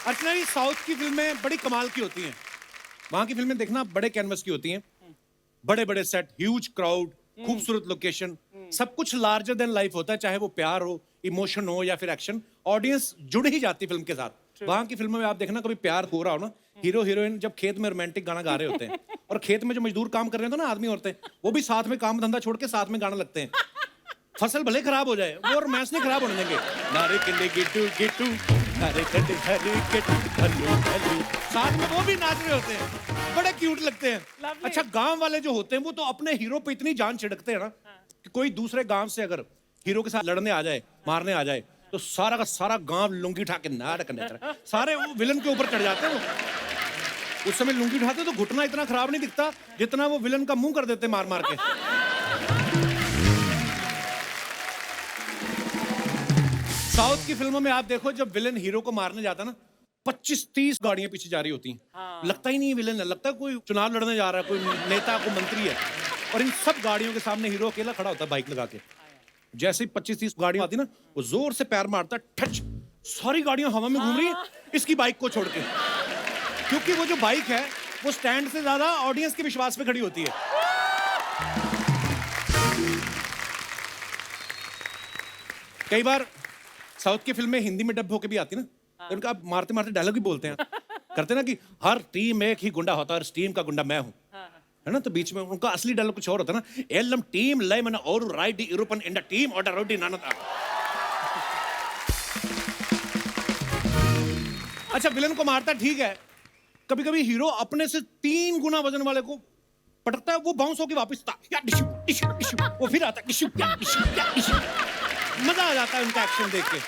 अर्चना जी, south की फिल्में बड़ी कमाल की होती हैं। वहां की फिल्में देखना बड़े कैनवस की होती हैं, बड़े बड़े सेट, ह्यूज क्राउड, खूबसूरत लोकेशन, सब कुछ लार्जर देन लाइफ होता है। चाहे वो प्यार हो, इमोशन हो या फिर एक्शन, ऑडियंस जुड़ ही जाती है फिल्म के साथ। वहां की फिल्मों में आप देखना, कभी प्यार हो रहा हो ना, हीरो हीरोइन जब खेत में रोमांटिक गाना गा रहे होते हैं और खेत में जो मजदूर काम कर रहे होते हैं ना, आदमी औरतें, वो भी साथ में काम धंधा छोड़ के साथ में गाना लगते हैं। फसल भले खराब हो जाए, वो रोमांस नहीं खराब होने देंगे। नारे कंडे गिट्टू गिट्टू, नारे कंडे हरी गिट्टू हल्लू हल्लू, साथ में वो भी नाच रहे होते हैं, बड़े क्यूट लगते हैं। अच्छा, गांव वाले जो होते हैं वो तो अपने हीरो पे इतनी जान छिड़कते हैं ना कि कोई दूसरे गांव से अगर हीरो के साथ लड़ने आ जाए, मारने आ जाए, तो सारा का सारा गांव लुंगी उठा के नाड़ करने सारे वो विलन के ऊपर चढ़ जाते हैं। वो उस समय लुंगी उठाते तो घुटना इतना खराब नहीं दिखता जितना वो विलन का मुंह कर देते मार मार के। साउथ की फिल्मों में आप देखो, जब विलन हीरो को मारने जाता ना, 25-30 गाड़ियां पीछे जा रही होती हैं। लगता ही नहीं विलन है, लगता है कोई चुनाव लड़ने जा रहा है, कोई नेता, कोई मंत्री है। और इन सब गाड़ियों के सामने हीरो अकेला खड़ा होता है बाइक लगा के। जैसे ही 25-30 गाड़ियां आती ना, वो जोर से पैर मारता, ठच, सारी गाड़ियां हवा में घूम रही है इसकी बाइक को छोड़ के। क्योंकि वो जो बाइक है वो स्टैंड से ज्यादा ऑडियंस के विश्वास पे खड़ी होती है। कई बार साउथ की फिल्में हिंदी में डब होके भी आती ना, तो उनका मारते मारते डायलॉग भी बोलते हैं, करते ना कि हर टीम एक ही गुंडा होता है और इस टीम का गुंडा मैं हूं, है ना। तो बीच में उनका असली डायलॉग कुछ और होता है ना, एलम टीम लेमन और राइट दी यूरोपन इन द टीम और द रोडी नानता। अच्छा, विलन को मारता ठीक है, कभी कभी हीरो अपने से 3 गुना वजन वाले को पटकता है, वो बाउंस होके वापस वो फिर आता है, मजा आ जाता है उनका एक्शन देख के।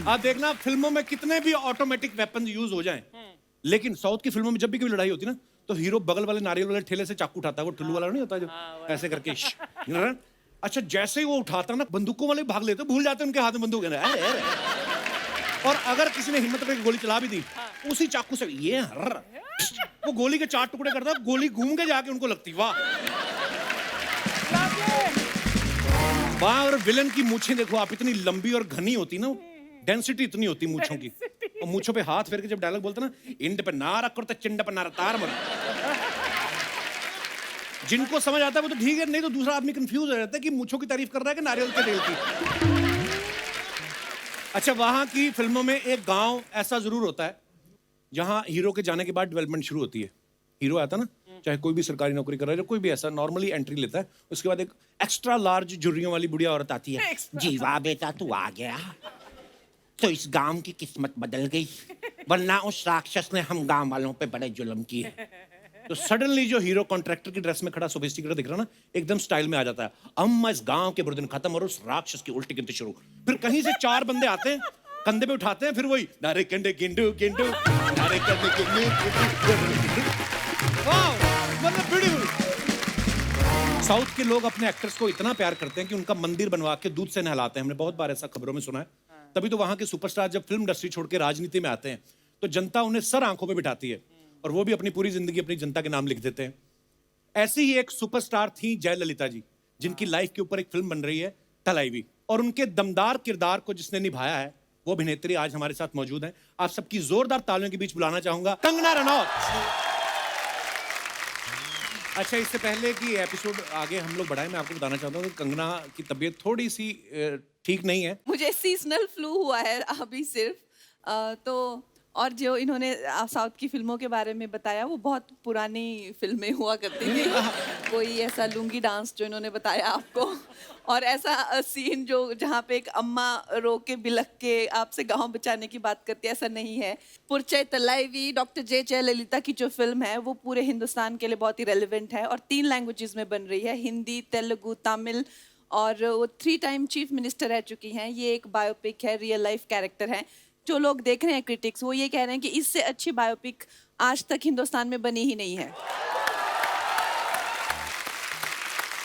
आप देखना फिल्मों में कितने भी ऑटोमेटिक वेपन यूज हो जाएं, लेकिन साउथ की फिल्मों में जब भी कोई लड़ाई होती है ना, तो हीरो बगल वाले नारियल वाले ठेले से चाकू उठाता है, वो ठुल्लू वाला नहीं होता जो ऐसे करके। अच्छा, जैसे ही वो उठाता है ना, बंदूकों वाले भाग लेते, भूल जाते हैं उनके हाथ में बंदूक है। और अगर किसी ने हिम्मत करके गोली चला भी दी, उसी चाकू से ये वो गोली के 4 टुकड़े करता, गोली घूम के जाके उनको लगती। वाह वाह। और विलन की मूछें देखो आप, इतनी लंबी और घनी होती ना, डेंसिटी इतनी होती मूछों की। और मूछों पे हाथ फेर के जब डायलॉग बोलते ना, इंड पे नारा करते चिंड पे नारा तार मर। जिनको समझ आता है वो तो ठीक है, नहीं तो दूसरा आदमी कंफ्यूज हो जाता है कि मूछों की तारीफ कर रहा है कि नारियल के तेल की। अच्छा, वहां की फिल्मों में एक गांव ऐसा जरूर होता है जहां हीरो के जाने के बाद डेवलपमेंट शुरू होती है। हीरो आता ना, चाहे कोई भी सरकारी नौकरी कर रहा है, कोई भी ऐसा नॉर्मली एंट्री लेता है, उसके बाद एक एक्स्ट्रा लार्ज जुर्रियों वाली बुढ़िया औरत आती है। जीवा बेटा तू आ गया, तो इस गांव की किस्मत बदल गई, वरना उस राक्षस ने हम गांव वालों पे बड़े जुल्म किए। तो सडनली जो हीरो कॉन्ट्रैक्टर की ड्रेस में खड़ा सोफिस्टिकेटेड दिख रहा ना, एकदम स्टाइल में आ जाता है। अम्मा इस गांव के बुरे दिन खत्म और उस राक्षस की उल्टी गिनती शुरू। फिर कहीं से 4 बंदे आते हैं, कंधे पे उठाते हैं, फिर वही नारे कंडे गिंडू गिंडू, नारे कंडे गिंडू। वाह, मतलब ब्यूटीफुल। साउथ के लोग अपने एक्टर्स को इतना प्यार करते हैं कि उनका मंदिर बनवा के दूध से नहलाते हैं। हमने बहुत बार ऐसा खबरों में सुना है। तभी तो वहां के सुपरस्टार जब फिल्म इंडस्ट्री छोड़ के राजनीति में आते हैं, तो जनता उन्हें सर आंखों पे बिठाती है और वो भी अपनी पूरी जिंदगी अपनी जनता के नाम लिख देते हैं। ऐसी ही एक सुपरस्टार थी जयललिता जी, जिनकी लाइफ के ऊपर एक फिल्म बन रही है तलाईवी, और उनके दमदार किरदार को जिसने निभाया है, वो अभिनेत्री आज हमारे साथ मौजूद है। आप सबकी जोरदार तालियों के बीच बुलाना चाहूंगा कंगना रनौत। अच्छा, इससे पहले कि एपिसोड आगे हम लोग बढ़ाएं, मैं आपको बताना चाहता हूँ कि कंगना की तबीयत थोड़ी सी ठीक नहीं है। मुझे सीजनल फ्लू हुआ है अभी सिर्फ, तो और जो इन्होंने साउथ की फिल्मों के बारे में बताया, वो बहुत पुरानी फिल्में हुआ करती थी। कोई ऐसा लुंगी डांस जो इन्होंने बताया आपको, और ऐसा सीन जो जहाँ पे एक अम्मा रो के बिलख के आपसे गांव बचाने की बात करती है, ऐसा नहीं है। पुरचै तलाईवी डॉक्टर जयललिता की जो फिल्म है, वो पूरे हिंदुस्तान के लिए बहुत ही रेलिवेंट है और 3 लैंग्वेजेस में बन रही है, हिंदी, तेलुगु, तमिल, और वो 3 टाइम चीफ मिनिस्टर रह चुकी हैं। ये एक बायोपिक है, रियल लाइफ कैरेक्टर है। जो लोग देख रहे हैं क्रिटिक्स, वो ये कह रहे हैं कि इससे अच्छी बायोपिक आज तक हिंदुस्तान में बनी ही नहीं है।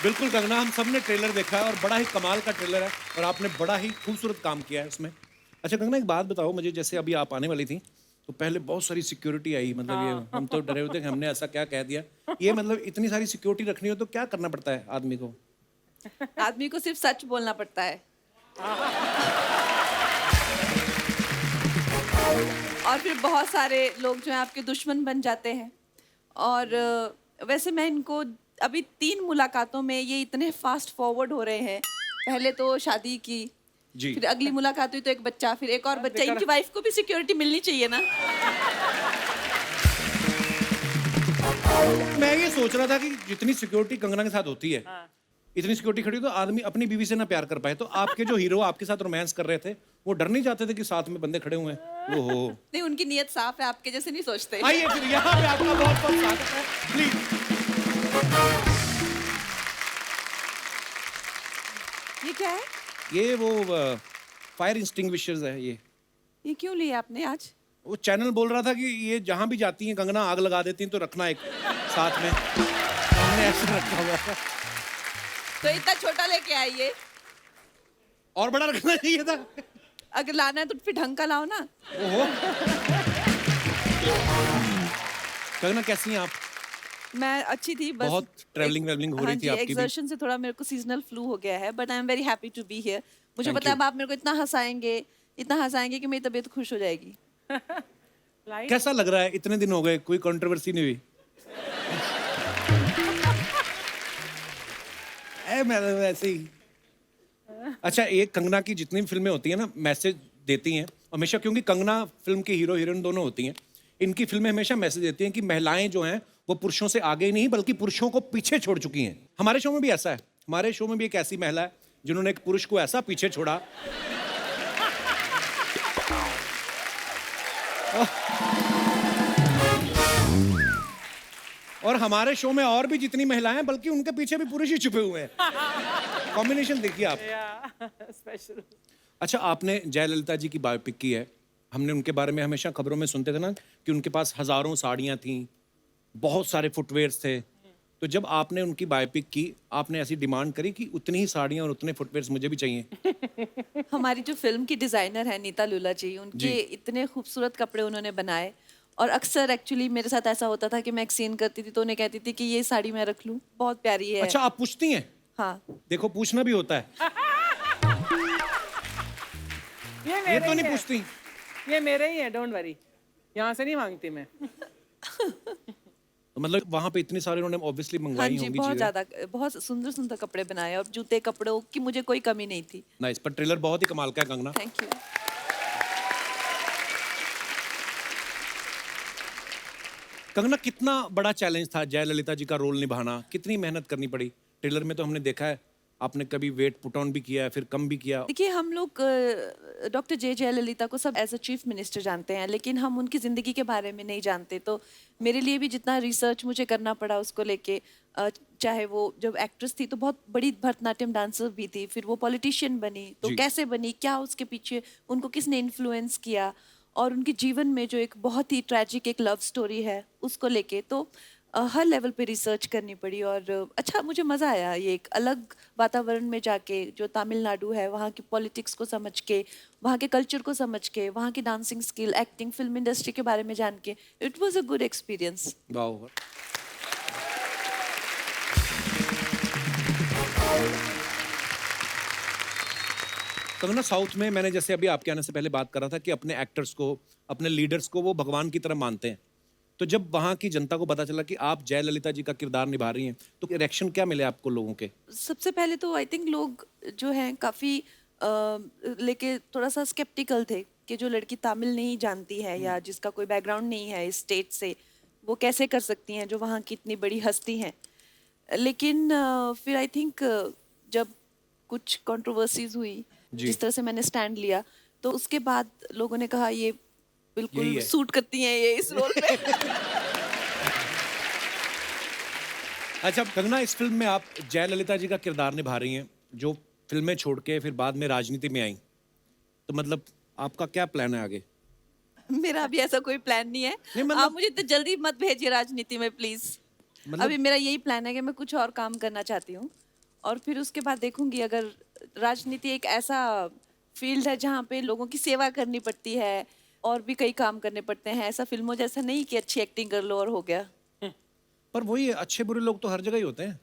बिल्कुल कंगना, हम सब ने ट्रेलर देखा है और बड़ा ही कमाल का ट्रेलर है और आपने बड़ा ही खूबसूरत काम किया है उसमें। अच्छा कंगना, एक बात बताओ मुझे, जैसे अभी आप आने वाली थी तो पहले बहुत सारी सिक्योरिटी आई, मतलब ये हम तो डरे होते कि हमने ऐसा क्या कह दिया। ये मतलब इतनी सारी सिक्योरिटी रखनी हो तो क्या करना पड़ता है आदमी को? आदमी को सिर्फ सच बोलना पड़ता है। और फिर बहुत सारे लोग जो हैं आपके दुश्मन बन जाते हैं। और वैसे मैं इनको अभी 3 मुलाकातों में ये इतने फास्ट फॉरवर्ड हो रहे हैं। पहले तो शादी की, जी। फिर अगली मुलाकात हुई तो एक बच्चा, फिर एक और बच्चा। इनकी वाइफ को भी सिक्योरिटी मिलनी चाहिए ना। मैं ये सोच रहा था कि जितनी सिक्योरिटी कंगना के साथ होती है, इतनी सिक्योरिटी खड़ी तो आदमी अपनी बीवी से ना प्यार कर पाए। तो आपके जो हीरो आपके साथ रोमांस कर रहे थे, वो डर नहीं जाते थे कि साथ में बंदे खड़े हुए हैं? ओहो। नहीं, उनकी नीयत साफ है, आपके जैसे नहीं सोचते। आइए फिर यहाँ पे आपका बहुत बहुत स्वागत है, प्लीज। ये क्या है? ये वो फायर इंस्टिंग्विशर्स है ये क्यों लिया आपने आज? वो चैनल बोल रहा था कि ये जहां भी जाती हैं कंगना आग लगा देती हैं, तो रखना एक साथ में। हमने ऐसा रखा हुआ था। तो इतना छोटा लेके आइए। और बड़ा रखना चाहिए था। अगर लाना है तो फिर ढंग का लाओ ना। ओहो। कंगना कैसी हैं आप? मैं अच्छी थी, बस बहुत ट्रैवलिंग वेवलिंग हो रही थी आपकी भी। एक्सर्शन से थोड़ा मेरे को सीजनल फ्लू हो गया है, but I am very happy to be here. मुझे Thank पता है you. अब आप मेरे को इतना हंसाएंगे कि मेरी तबीयत खुश हो जाएगी। कैसा लग रहा है? इतने दिन हो गए, कोई कंट्रोवर्सी नहीं हुई? मैं वैसे ही। अच्छा, एक कंगना की जितनी भी फिल्में होती हैं ना, मैसेज देती हैं हमेशा, क्योंकि कंगना फिल्म की हीरो हीरोइन दोनों होती हैं। इनकी फिल्में हमेशा मैसेज देती हैं कि महिलाएं जो हैं वो पुरुषों से आगे ही नहीं बल्कि पुरुषों को पीछे छोड़ चुकी हैं। हमारे शो में भी ऐसा है। हमारे शो में भी एक ऐसी महिला है जिन्होंने एक पुरुष को ऐसा पीछे छोड़ा। और हमारे शो में और भी जितनी महिलाएं हैं, बल्कि उनके पीछे भी पुरुष ही छुपे हुए हैं। कॉम्बिनेशन देखिए आप। स्पेशल। अच्छा, आपने जयललिता जी की बायोपिक की है। हमने उनके बारे में हमेशा खबरों में सुनते थे ना कि उनके पास हजारों साड़ियां थीं, बहुत सारे फुटवेयर्स थे। तो जब आपने उनकी बायोपिक की, आपने ऐसी डिमांड करी कि उतनी ही साड़ियां और उतने फुटवेयर्स मुझे भी चाहिए? हमारी जो फिल्म की डिजाइनर है नीता लुला जी, उनके इतने खूबसूरत कपड़े उन्होंने बनाए। और अक्सर एक्चुअली मेरे साथ ऐसा होता था कि मैं एक सीन करती थी तो उन्हें कहती थी कि ये साड़ी मैं रख लूं, बहुत प्यारी है। अच्छा, आप पूछती हैं? हाँ। देखो, पूछना भी होता है। ये तो नहीं पूछती। ये मेरे ही है, डोंट वरी। यहाँ से नहीं मांगती मैं। तो मतलब वहां पे इतने सारे उन्होंने ऑब्वियसली हाँ मंगवाई जी, होंगी बहुत चीजें। ज्यादा, बहुत सुंदर सुंदर कपड़े बनाए और जूते कपड़ों की मुझे कोई कमी नहीं थी। नाइस। पर ट्रेलर बहुत ही कमाल का है कंगना। Thank you. कंगना, कितना बड़ा चैलेंज था जयललिता जी का रोल निभाना? कितनी मेहनत करनी पड़ी? ट्रेलर में तो हमने देखा है आपने कभी वेट पुट ऑन भी किया है, फिर कम भी किया। देखिए, हम लोग डॉक्टर जयललिता को सब एज अ चीफ मिनिस्टर जानते हैं, लेकिन हम उनकी ज़िंदगी के बारे में नहीं जानते। तो मेरे लिए भी जितना रिसर्च मुझे करना पड़ा उसको लेके, चाहे वो जब एक्ट्रेस थी तो बहुत बड़ी भरतनाट्यम डांसर भी थी, फिर वो पॉलिटिशियन बनी तो जी। कैसे बनी, क्या उसके पीछे उनको किसने इन्फ्लुएंस किया, और उनके जीवन में जो एक बहुत ही ट्रैजिक एक लव स्टोरी है उसको लेके, तो हर लेवल पे रिसर्च करनी पड़ी। और अच्छा, मुझे मज़ा आया ये एक अलग वातावरण में जाके, जो तमिलनाडु है वहाँ की पॉलिटिक्स को समझ के, वहाँ के कल्चर को समझ के, वहाँ की dancing skill, acting, film industry के बारे में जान के, it was a good experience. वाह। कंगना, साउथ में मैंने जैसे अभी आपके आने से पहले बात कर रहा था कि अपने एक्टर्स को, अपने लीडर्स को वो भगवान की तरह मानते हैं। तो जब वहाँ की जनता को पता चला कि आप जयललिता जी का किरदार निभा रही हैं, तो रिएक्शन क्या मिले आपको लोगों के? सबसे पहले तो आई थिंक लोग जो हैं काफ़ी लेके थोड़ा सा स्केप्टिकल थे कि जो लड़की तमिल नहीं जानती है या जिसका कोई बैकग्राउंड नहीं है इस स्टेट से, वो कैसे कर सकती हैं जो वहाँ की इतनी बड़ी हस्ती हैं। लेकिन फिर आई थिंक जब कुछ कंट्रोवर्सीज हुई, जी। जिस तरह से मैंने स्टैंड लिया, तो उसके बाद लोगों ने कहा ये यही बिल्कुल है। सूट करती हैं ये इस रोल में। अच्छा कंगना, इस फिल्म में आप जयललिता जी का किरदार निभा रही हैं, जो फिल्में छोड़ के फिर बाद में राजनीति में आई। तो मतलब आपका क्या प्लान है आगे? मेरा अभी ऐसा कोई प्लान नहीं है। नहीं, मतलब- आप मुझे इतनी जल्दी मत भेजिए राजनीति में प्लीज। मतलब- अभी मेरा यही प्लान है कि मैं कुछ और काम करना चाहती हूँ, और फिर उसके बाद देखूंगी। अगर राजनीति एक ऐसा फील्ड है जहाँ पे लोगों की सेवा करनी पड़ती है और भी कई काम करने पड़ते हैं, ऐसा फिल्मों जैसा नहीं कि अच्छी एक्टिंग कर लो और हो गया। पर वही है, अच्छे बुरे लोग तो हर जगह ही होते हैं।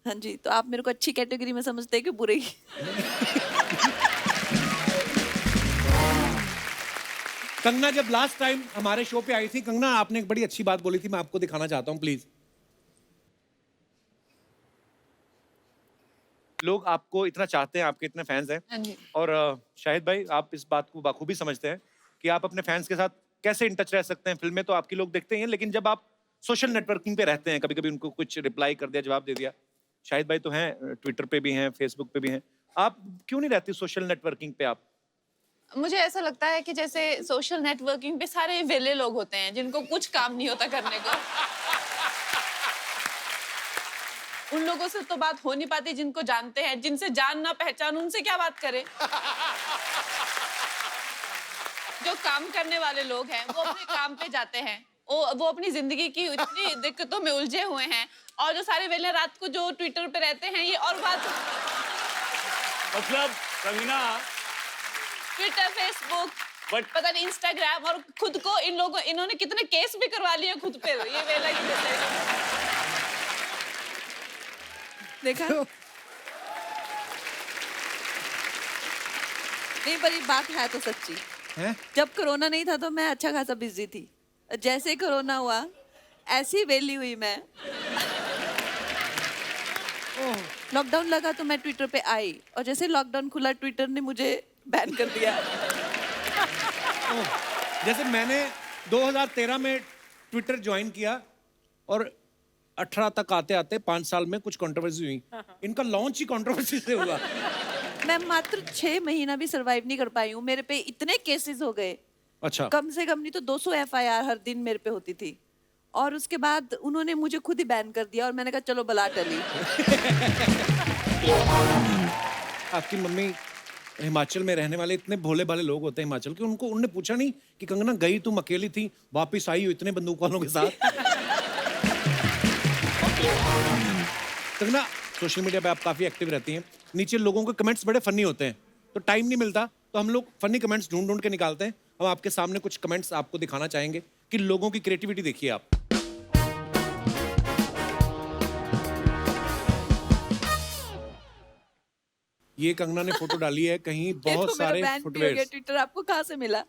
हाँ जी, तो आप मेरे को अच्छी कैटेगरी में समझते हैं कि बुरे ही? कंगना जब लास्ट टाइम हमारे शो पे आई थी, कंगना आपने एक बड़ी अच्छी बात बोली थी, मैं आपको दिखाना चाहता हूँ प्लीज। लोग आपको इतना चाहते हैं, आपके इतने फैंस हैं, हाँ जी। और शाहिद भाई आप इस बात को बखूबी समझते हैं कि आप अपने फैंस के साथ कैसे इन टच रह सकते हैं। फिल्में तो आपकी लोग देखते ही हैं, लेकिन जब आप सोशल नेटवर्किंग पे रहते हैं, कभी कभी उनको कुछ रिप्लाई कर दिया, जवाब दे दिया। शाहिद भाई तो हैं, ट्विटर पे भी हैं, फेसबुक पे भी हैं, आप क्यों नहीं रहती सोशल नेटवर्किंग पे आप? मुझे ऐसा लगता है कि जैसे सोशल नेटवर्किंग पे सारे वेले लोग होते हैं जिनको कुछ काम नहीं होता करने को। उन लोगों से तो बात हो नहीं पाती जिनको जानते हैं, जिनसे जान ना पहचान उनसे क्या बात करें। जो काम करने वाले लोग हैं वो अपने काम पे जाते हैं, वो अपनी जिंदगी की इतनी दिक्कतों में उलझे हुए हैं, और जो सारे वेले रात को जो ट्विटर पे रहते हैं ये और बात। मतलब कंगना, ट्विटर, फेसबुक, पता नहीं इंस्टाग्राम, और खुद को इन्होंने कितने केस भी करवा लिए खुद पे ये वेला की वजह से। देखा नहीं, पर ये बात है तो सच्ची हैं? जब कोरोना नहीं था तो मैं अच्छा खासा बिजी थी, जैसे कोरोना हुआ ऐसी वेली हुई मैं। लॉकडाउन लगा तो मैं ट्विटर पे आई, और जैसे लॉकडाउन खुला ट्विटर ने मुझे बैन कर दिया। जैसे मैंने 2013 में ट्विटर ज्वाइन किया, और 18 तक आते आते 5 साल में कुछ कंट्रोवर्सी हुई। इनका लॉन्च ही कंट्रोवर्सी से हुआ। मैं मात्र 6 महीना भी सरवाइव नहीं कर पाई हूँ, मेरे पे इतने केसेस हो गए। अच्छा, कम से कम नहीं तो 200 FIR हर दिन मेरे पे होती थी, और उसके बाद उन्होंने मुझे खुद ही बैन कर दिया, और मैंने कहा चलो बला टली। आपकी मम्मी हिमाचल में रहने वाले इतने भोले भाले लोग होते हैं हिमाचल के, उनने पूछा नहीं कि कंगना गई तुम अकेली थी, वापस आई हो इतने बंदूक वालों के साथ? कंगना सोशल मीडिया पे आप काफी एक्टिव रहती हैं, नीचे लोगों के कमेंट्स बड़े फनी होते हैं, तो टाइम नहीं मिलता, तो हम लोग फनी कमेंट्स ढूंढ ढूंढ के निकालते हैं। हम आपके सामने कुछ कमेंट्स आपको दिखाना चाहेंगे कि लोगों की क्रिएटिविटी देखिए आप। ये कंगना ने फोटो डाली है कहीं बहुत सारे फुटवेयर। ट्विटर आपको कहाँ से मिला?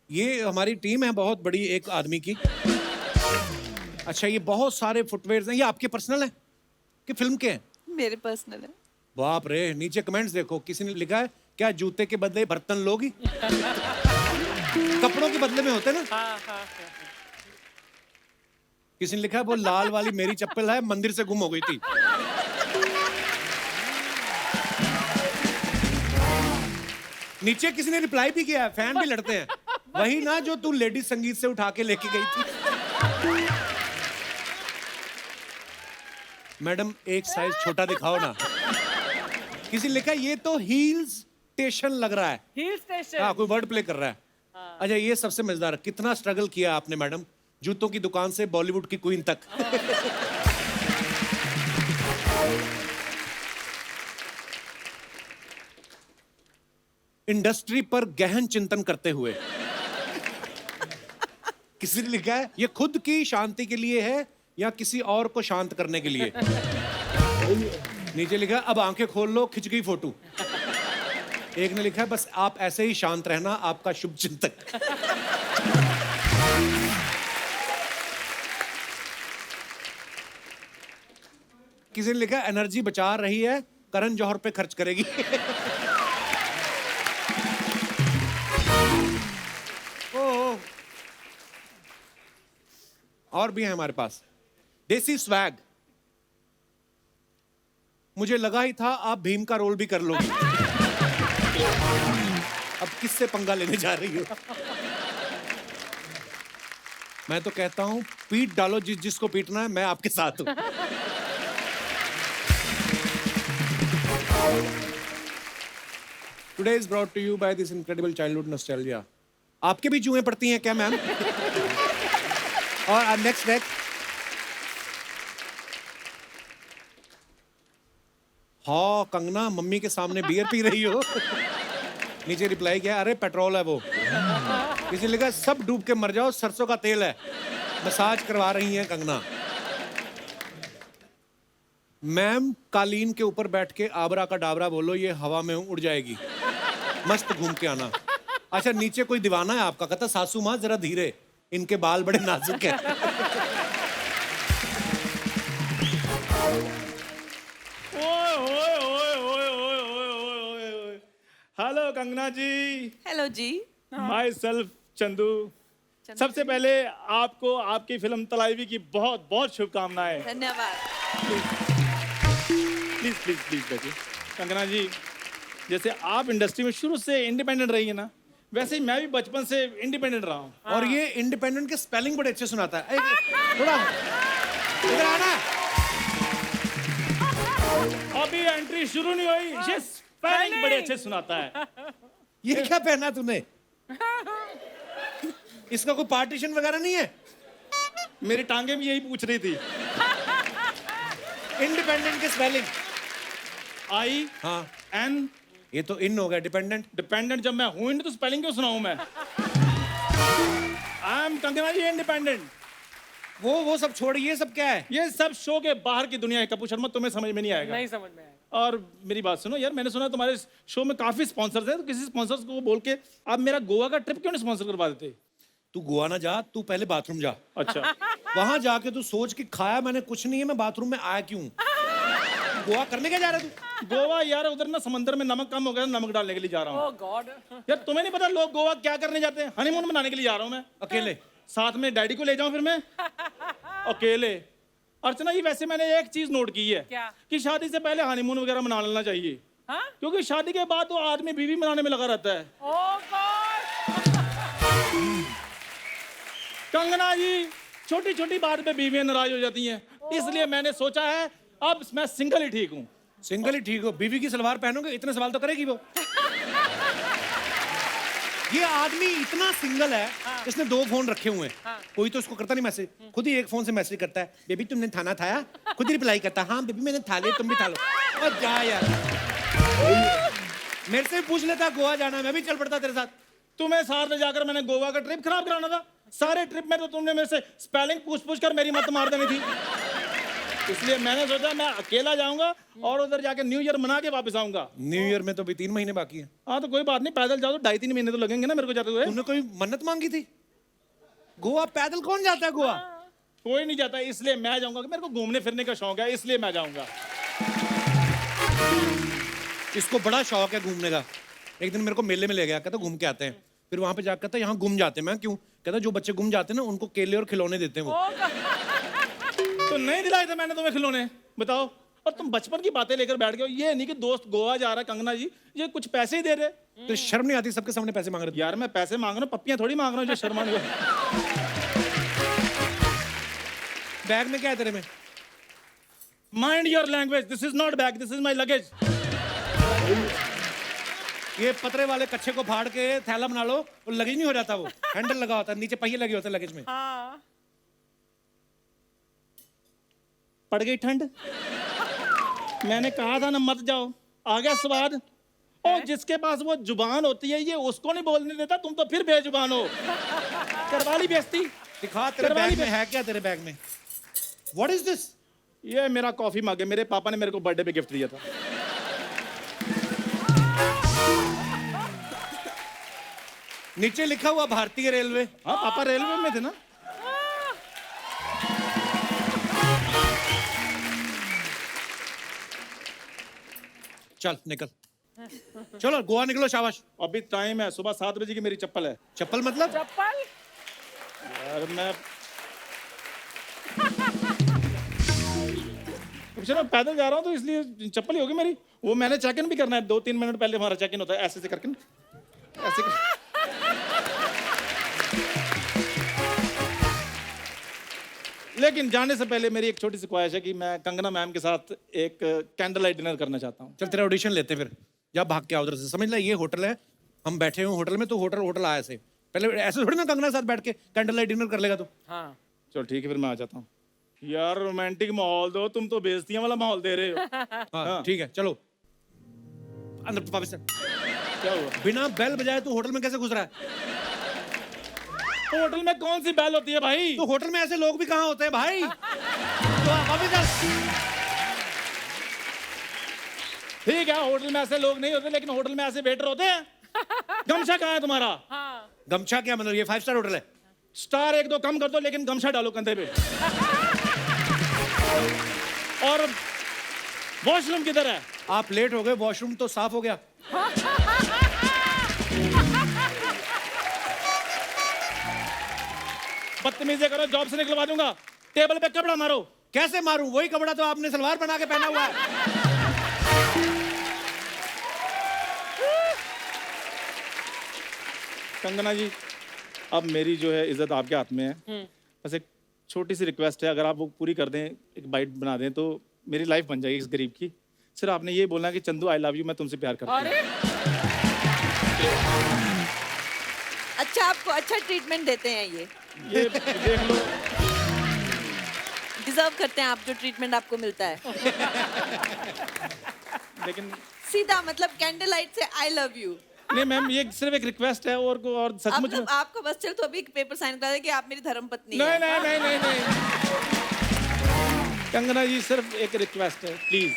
ये हमारी टीम है बहुत बड़ी एक आदमी की। अच्छा, ये बहुत सारे फुटवेयर हैं, ये आपके पर्सनल हैं कि फिल्म के हैं? मेरे पर्सनल है। बाप रे, नीचे कमेंट्स देखो, किसी ने लिखा है क्या जूते के बदले बर्तन लोगी? कपड़ों के बदले में होते हैं ना। किसी ने लिखा है वो लाल वाली मेरी चप्पल है, मंदिर से गुम हो गई थी। नीचे किसी ने रिप्लाई भी किया है, फैन भी लड़ते हैं, वही ना जो तू लेडीज संगीत से उठा के लेके गई थी। मैडम एक साइज छोटा दिखाओ ना। किसी ने लिखा ये तो हील स्टेशन लग रहा है। Hill station. हाँ, कोई वर्ड प्ले कर रहा है। अच्छा, ये सबसे मजेदार, कितना स्ट्रगल किया आपने मैडम, जूतों की दुकान से बॉलीवुड की क्वीन तक। इंडस्ट्री पर गहन चिंतन करते हुए। किसी ने लिखा है ये खुद की शांति के लिए है या किसी और को शांत करने के लिए। नीचे लिखा है अब आंखें खोल लो, खिंच गई फोटो। एक ने लिखा है बस आप ऐसे ही शांत रहना, आपका शुभ चिंतक। किसी ने लिखा है एनर्जी बचा रही है, करण जौहर पे खर्च करेगी। ओह, और भी है हमारे पास। देसी स्वैग, मुझे लगा ही था आप भीम का रोल भी कर लोगी। अब किससे पंगा लेने जा रही हो? मैं तो कहता हूं पीट डालो जिसको पीटना है, मैं आपके साथ हूं। Today is brought to you by this incredible childhood nostalgia. आपके भी जुएं पड़ती हैं क्या मैम? और नेक्स्ट हाँ कंगना मम्मी के सामने बियर पी रही हो। नीचे रिप्लाई किया अरे पेट्रोल है वो। किसी ने लिखा सब डूब के मर जाओ, सरसों का तेल है, मसाज करवा रही हैं कंगना। मैम कालीन के ऊपर बैठ के आबरा का डाबरा बोलो, ये हवा में उड़ जाएगी, मस्त घूम के आना। अच्छा, नीचे कोई दीवाना है आपका, कहता सासू माँ जरा धीरे, इनके बाल बड़े नाजुक है। ओए ओए ओए ओए ओए ओए ओए ओए। Hello Kangana ji, hello ji. Myself Chandu. सबसे पहले आपको आपकी फिल्म तलाईवी की बहुत बहुत शुभकामनाएं। धन्यवाद। प्लीज प्लीज प्लीज बैठिए। कंगना जी, जैसे आप इंडस्ट्री में शुरू से इंडिपेंडेंट रही है ना, वैसे ही मैं भी बचपन से इंडिपेंडेंट रहा हूँ। और ये इंडिपेंडेंट के स्पेलिंग बड़े अच्छे सुनाता है। थोड़ा इधर आना। अभी एंट्री शुरू नहीं हुई, ये स्पेलिंग बड़े अच्छे सुनाता है। ये क्या पहना तूने? इसका कोई पार्टीशन वगैरह नहीं है? मेरी टांगे भी यही पूछ रही थी। इंडिपेंडेंट की स्पेलिंग। आई हाँ, एन ये तो इन हो गया डिपेंडेंट। डिपेंडेंट जब मैं हूं तो स्पेलिंग क्यों सुनाऊं मैं? I am Kangana ji independent. वो सब छोड़, ये सब क्या है? ये सब शो के बाहर की दुनिया है कपूर शर्मा, तुम्हें समझ में नहीं आएगा। नहीं समझ में आया। और मेरी बात सुनो यार, मैंने सुना तुम्हारे शो में काफी स्पॉन्सर्स हैं, तो किसी स्पॉन्सर्स को बोल के आप मेरा गोवा का ट्रिप क्यों नहीं स्पॉन्सर करवा देते? तू गोवा ना जा, तू पहले बाथरूम जा। अच्छा। वहां जाके तू सोच कि खाया मैंने कुछ नहीं है, मैं बाथरूम में आया क्यों? गोवा करने क्या जा रहा है तू? गोवा यार, उधर ना समंदर में नमक कम हो गया, नमक डालने के लिए जा रहा हूँ। ओह गॉड। यार तुम्हें नहीं पता लोग गोवा क्या करने जाते हैं? हनीमून मनाने के लिए जा रहा हूँ मैं। अकेले? साथ में डैडी को ले जाऊं फिर मैं? अकेले? अर्चना जी, वैसे मैंने एक चीज नोट की है। क्या? कि शादी से पहले हनीमून वगैरह मना लेना चाहिए। हाँ? क्योंकि शादी के बाद तो आदमी बीवी मनाने में लगा रहता है। ओह गॉड। कंगना जी, छोटी छोटी बात पे बीवियां नाराज हो जाती हैं, इसलिए मैंने सोचा है अब मैं सिंगल ही ठीक हूँ। सिंगल ही ठीक हो? बीवी की सलवार पहनोगे? इतने सवाल तो करेगी वो। ये आदमी इतना सिंगल है, इसने 2 फोन रखे हुए हैं। कोई तो उसको करता नहीं मैसेज, खुद ही एक फोन से मैसेज करता है, बेबी तुमने खाना खाया? खुद ही रिप्लाई करता है, हाँ बेबी मैंने खा लिया, तुम भी खा लो। और जा यार, मेरे से भी पूछ लेता गोवा जाना, मैं भी चल पड़ता तेरे साथ। तुम्हें साथ ले जाकर मैंने गोवा का ट्रिप खराब कराना था। सारे ट्रिप में तो तुमने मेरे से स्पेलिंग पूछ पूछ कर मेरी मत मार देनी थी। इसलिए मैंने सोचा मैं अकेला जाऊंगा और उधर जाके न्यू ईयर मना के वापस आऊंगा। न्यू ईयर में तो भी 3 महीने बाकी है। हाँ तो कोई बात नहीं, पैदल जाओ तो 2.5-3 महीने तो लगेंगे ना मेरे को जाते हुए। तुमने कोई मन्नत मांगी थी? गोवा पैदल कौन जाता है गोवा? कोई नहीं जाता, इसलिए मैं जाऊंगा। मेरे को घूमने फिरने का शौक है, इसलिए मैं जाऊंगा। इसको बड़ा शौक है घूमने का। एक दिन मेरे को मेले में ले गया, कहता घूम के आते हैं। फिर वहां पे जाकर कहता यहाँ गुम जाते हैं। मैं क्यों? कहता जो बच्चे गुम जाते हैं ना उनको केले और खिलौने देते हैं वो। तो नहीं दिलाए थे मैंने तुम्हें खिलौने, बताओ। और तुम बचपन की बातें लेकर बैठ गए हो। ये नहीं कि दोस्त गोवा जा रहा है कंगना जी, ये कुछ पैसे ही दे रहे। तो शर्म नहीं आती सबके सामने पैसे मांग रहे? यार मैं पैसे मांग रहा हूँ, पप्पियां थोड़ी मांग रहा हूँ जो शर्मा नहीं। बैग में क्या है तेरे में? Mind your language, this is not bag, this is my luggage. ये पतरे वाले कच्छे को फाड़ के थैला बना लो, वो लगेज नहीं हो जाता। वो हैंडल लगा होता है, नीचे पहिए लगे होते हैं लगेज में। हाँ। पड़ गई ठंड। मैंने कहा था ना मत जाओ, आ गया स्वाद। और जिसके पास वो जुबान होती है ये उसको नहीं बोलने देता, तुम तो फिर बेजुबान हो। करवा ली बेइज्जती। दिखा तेरे बैग में है क्या? तेरे बैग में व्हाट इज दिस? ये मेरा कॉफी मग है, मेरे पापा ने मेरे को बर्थडे पे गिफ्ट दिया था। नीचे लिखा हुआ भारतीय रेलवे। हाँ पापा रेलवे में थे ना। चल निकल, चलो गोवा निकलो, शाबाश। अभी टाइम है, सुबह 7 बजे की मेरी चप्पल है। चप्पल मतलब? चप्पल। यार मैं चलो पैदल जा रहा हूँ तो इसलिए चप्पल ही होगी मेरी। वो मैंने चेक इन भी करना है, 2-3 मिनट पहले हमारा चेक इन होता है, ऐसे से करके ऐसे कर... लेकिन जाने से पहले मेरी एक छोटी सी ख्वाहिश है कि मैं कंगना मैम के साथ एक कैंडल लाइट डिनर करना चाहता हूँ। चल तेरा ऑडिशन लेते फिर, जा भाग के आओ उधर से। समझ ले ये होटल है, हम बैठे हुए होटल में, तो होटल आया से पहले ऐसे थोड़ी ना कंगना के साथ बैठ के कैंडल लाइट डिनर कर लेगा तू। हाँ। चलो ठीक है फिर मैं आ जाता हूँ। यार रोमांटिक माहौल दो, तुम तो बेइज्जतियां वाला माहौल दे रहे हो। हाँ ठीक है, चलो अंदर। वापस चल। क्या हुआ? बिना बेल बजाए तू होटल में कैसे घुस रहा है? होटल में कौन सी बैल होती है भाई? तो होटल में ऐसे लोग भी कहाँ होते हैं भाई? तो वापस चल। ठीक है, होटल में ऐसे लोग नहीं होते, लेकिन होटल में ऐसे वेटर होते हैं। गमछा कहाँ है तुम्हारा? हाँ गमछा क्या मतलब? ये 5 स्टार होटल है? स्टार एक दो कम कर दो, लेकिन गमछा डालो कंधे पे। और वॉशरूम किधर है? आप लेट हो गए, वॉशरूम तो साफ हो गया। बदतमीजी करो, जॉब से निकलवा दूंगा। टेबल पे कपड़ा मारो। कैसे मारूं? वही कपड़ा तो आपने सलवार बना के पहना हुआ है। कंगना जी, अब मेरी जो है इज्जत आपके हाथ में है। बस एक छोटी सी रिक्वेस्ट है, अगर आप वो पूरी कर दें, एक बाइट बना दें, तो मेरी लाइफ बन जाएगी इस गरीब की। सिर्फ आपने ये बोलना कि चंदू आई लव यू, मैं तुमसे प्यार करता हूँ। अरे अच्छा, आपको अच्छा ट्रीटमेंट देते हैं ये देख लो। डिजर्व करते हैं आप जो ट्रीटमेंट आपको मिलता है। लेकिन सीधा मतलब कैंडल लाइट से आई लव यू। नहीं मैम, ये सिर्फ एक रिक्वेस्ट है, और सचमुच में। आपको बस चल तो अभी एक पेपर साइन करा दे कि आप मेरी धर्मपत्नी नहीं हैं। नहीं नहीं नहीं नहीं कंगना जी, सिर्फ एक रिक्वेस्ट है, प्लीज।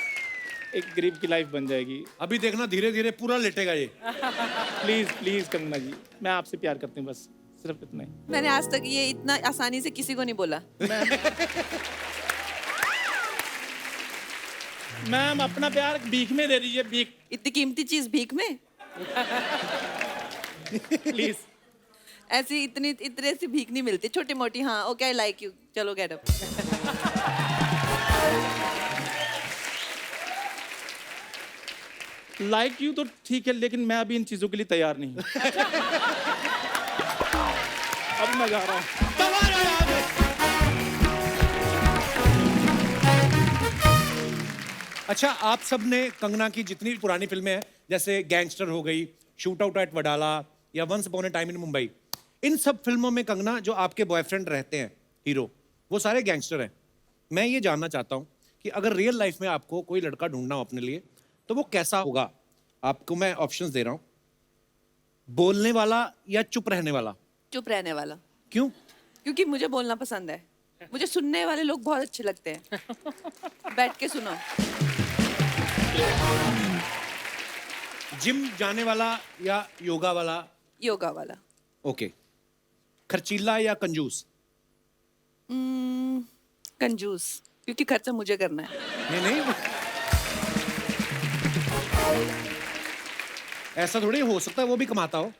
एक गरीब की लाइफ बन जाएगी। अभी देखना, धीरे धीरे पूरा लेटेगा ये। प्लीज प्लीज कंगना जी, मैं आपसे प्यार करती हूँ, बस सिर्फ इतना ही। मैंने आज तक ये इतना आसानी से किसी को नहीं बोला। मैम, अपना प्यार भीख में दे दीजिए, भीख, इतनी कीमती चीज भीख में? प्लीज। ऐसी इतने सी भीख नहीं मिलती, छोटी मोटी। हाँ ओके, आई लाइक यू, चलो गेट अप। लाइक यू तो ठीक है, लेकिन मैं अभी इन चीजों के लिए तैयार नहीं हूँ। अब मैं जा रहा हूँ। अच्छा, आप सब ने कंगना की जितनी भी पुरानी फिल्में हैं, जैसे गैंगस्टर हो गई, शूट आउट एट वडाला या once upon a time in Mumbai, इन सब फिल्मों में कंगना जो आपके बॉयफ्रेंड रहते हैं, हीरो, वो सारे गैंगस्टर हैं। मैं ये जानना चाहता हूँ कि अगर रियल लाइफ में आपको कोई लड़का ढूंढना हो अपने लिए, तो वो कैसा होगा? आपको मैं ऑप्शंस दे रहा हूँ। बोलने वाला या चुप रहने वाला? चुप रहने वाला। क्यों? क्योंकि मुझे बोलना पसंद है। मुझे सुनने वाले लोग बहुत अच्छे लगते हैं। बैठ के सुनो। जिम जाने वाला या योगा वाला? योगा वाला। ओके। खर्चीला या कंजूस? कंजूस, क्योंकि खर्चा मुझे करना है। नहीं नहीं, ऐसा थोड़ी हो सकता है वो भी कमाता हो।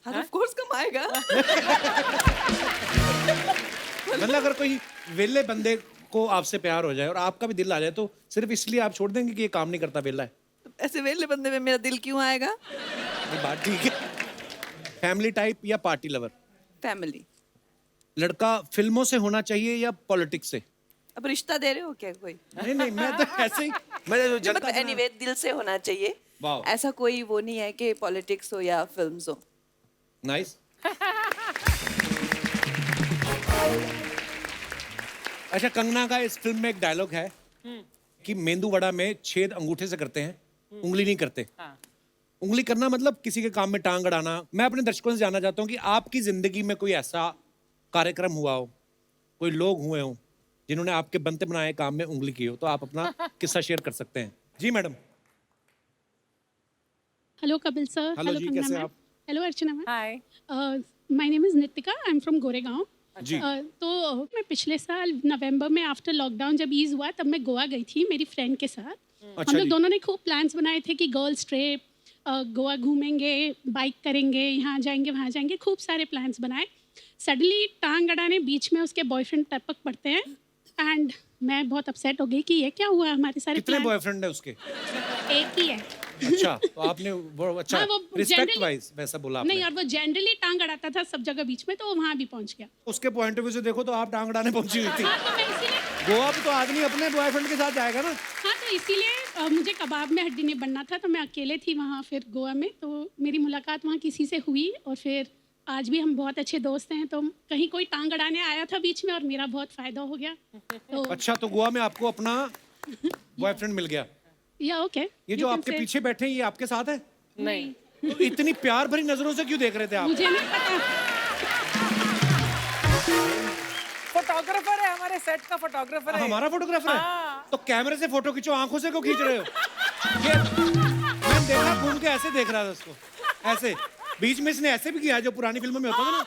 हाँ ऑफ कोर्स कमाएगा। मतलब अगर कोई वेले बंदे को आपसे प्यार हो जाए और आपका भी दिल आ जाए, तो सिर्फ इसलिए आप छोड़ देंगे कि ये काम नहीं करता, वेला है? ऐसे वेले बंदे में मेरा दिल क्यों आएगा? ये बात ठीक है। फैमिली टाइप या पार्टी लवर? फैमिली। लड़का फिल्मों से होना चाहिए या पॉलिटिक्स से? अब रिश्ता दे रहे हो क्या कोई? नहीं नहीं, मैं तो ऐसे ही, मैं तो जनता मतलब एनीवे दिल से होना चाहिए। वाह। ऐसा कोई वो नहीं है कि पॉलिटिक्स हो या फिल्म्स हो। नाइस। अच्छा, कंगना का इस फिल्म में एक डायलॉग है कि मेंदू वड़ा में छेद अंगूठे से करते हैं, उंगली नहीं करते। हाँ। उंगली करना मतलब किसी के काम में टांग अड़ाना। मैं अपने दर्शकों से जानना चाहता हूँ कि आपकी जिंदगी में कोई ऐसा कार्यक्रम हुआ हो, कोई लोग हुए हों जिन्होंने आपके बनते बनाए काम में उंगली की हो, तो आप अपना किस्सा शेयर कर सकते हैं। जी madam. Hello Kapil sir. Hello जी, कैसे आप? Hello Archana ma'am. Hi. My name is Nitika, I am from Goregaon. जी। तो मैं पिछले साल नवंबर में आफ्टर लॉकडाउन जब ईज हुआ, तब मैं गोवा गई थी मेरी फ्रेंड के साथ। अच्छा हम लोग जी। दोनों ने खूब प्लान्स बनाए थे कि गर्ल्स ट्रिप, गोवा घूमेंगे, बाइक करेंगे, यहाँ जाएंगे वहाँ जाएंगे, खूब सारे प्लान्स बनाए। सडनली टांग अड़ाने बीच में उसके बॉयफ्रेंड टपक पड़ते हैं एंड मैं बहुत अपसेट हो गई कि ये क्या हुआ, हमारे सारे कितने प्लान बॉयफ्रेंड है उसके? एक ही है। अच्छा, तो आपने वो अच्छा हाँ, वो रिस्पेक्ट generally- वाइज वैसा बोला नहीं, आपने। और वो जनरली टांग अड़ाता था सब जगह बीच में, तो वो वहाँ भी पहुँच गया। उसके पॉइंट ऑफ व्यू से देखो तो आप टांग अड़ाने पहुंची हुई थी। हाँ, तो मैं इसीलिए गोवा पे तो आदमी अपने बॉयफ्रेंड के साथ जाएगा ना। हाँ, तो इसीलिए मुझे कबाब में हड्डी नहीं बनना था, तो मैं अकेले थी वहाँ फिर गोवा में। तो मेरी मुलाकात वहाँ किसी से हुई और फिर आज भी हम बहुत अच्छे दोस्त हैं। तो कहीं कोई टांग अड़ाने आया था बीच में और मेरा बहुत फायदा हो गया। तो अच्छा, तो गोवा में आपको अपना बॉयफ्रेंड मिल गया। या ओके, ये जो आपके पीछे बैठे हैं, ये आपके साथ है? नहीं। तो इतनी प्यार भरी नजरों से क्यों देख रहे थे आप? मुझे नहीं पता। फोटोग्राफर है, हमारे सेट का फोटोग्राफर है। हमारा फोटोग्राफर है? हाँ। तो कैमरे से फोटो खींचो, आंखों से क्यों खींच रहे हो? ये मैंने देखा, घूम के ऐसे देख रहा था उसको, ऐसे। बीच में इसने ऐसे भी किया जो पुरानी फिल्मों में होता था ना।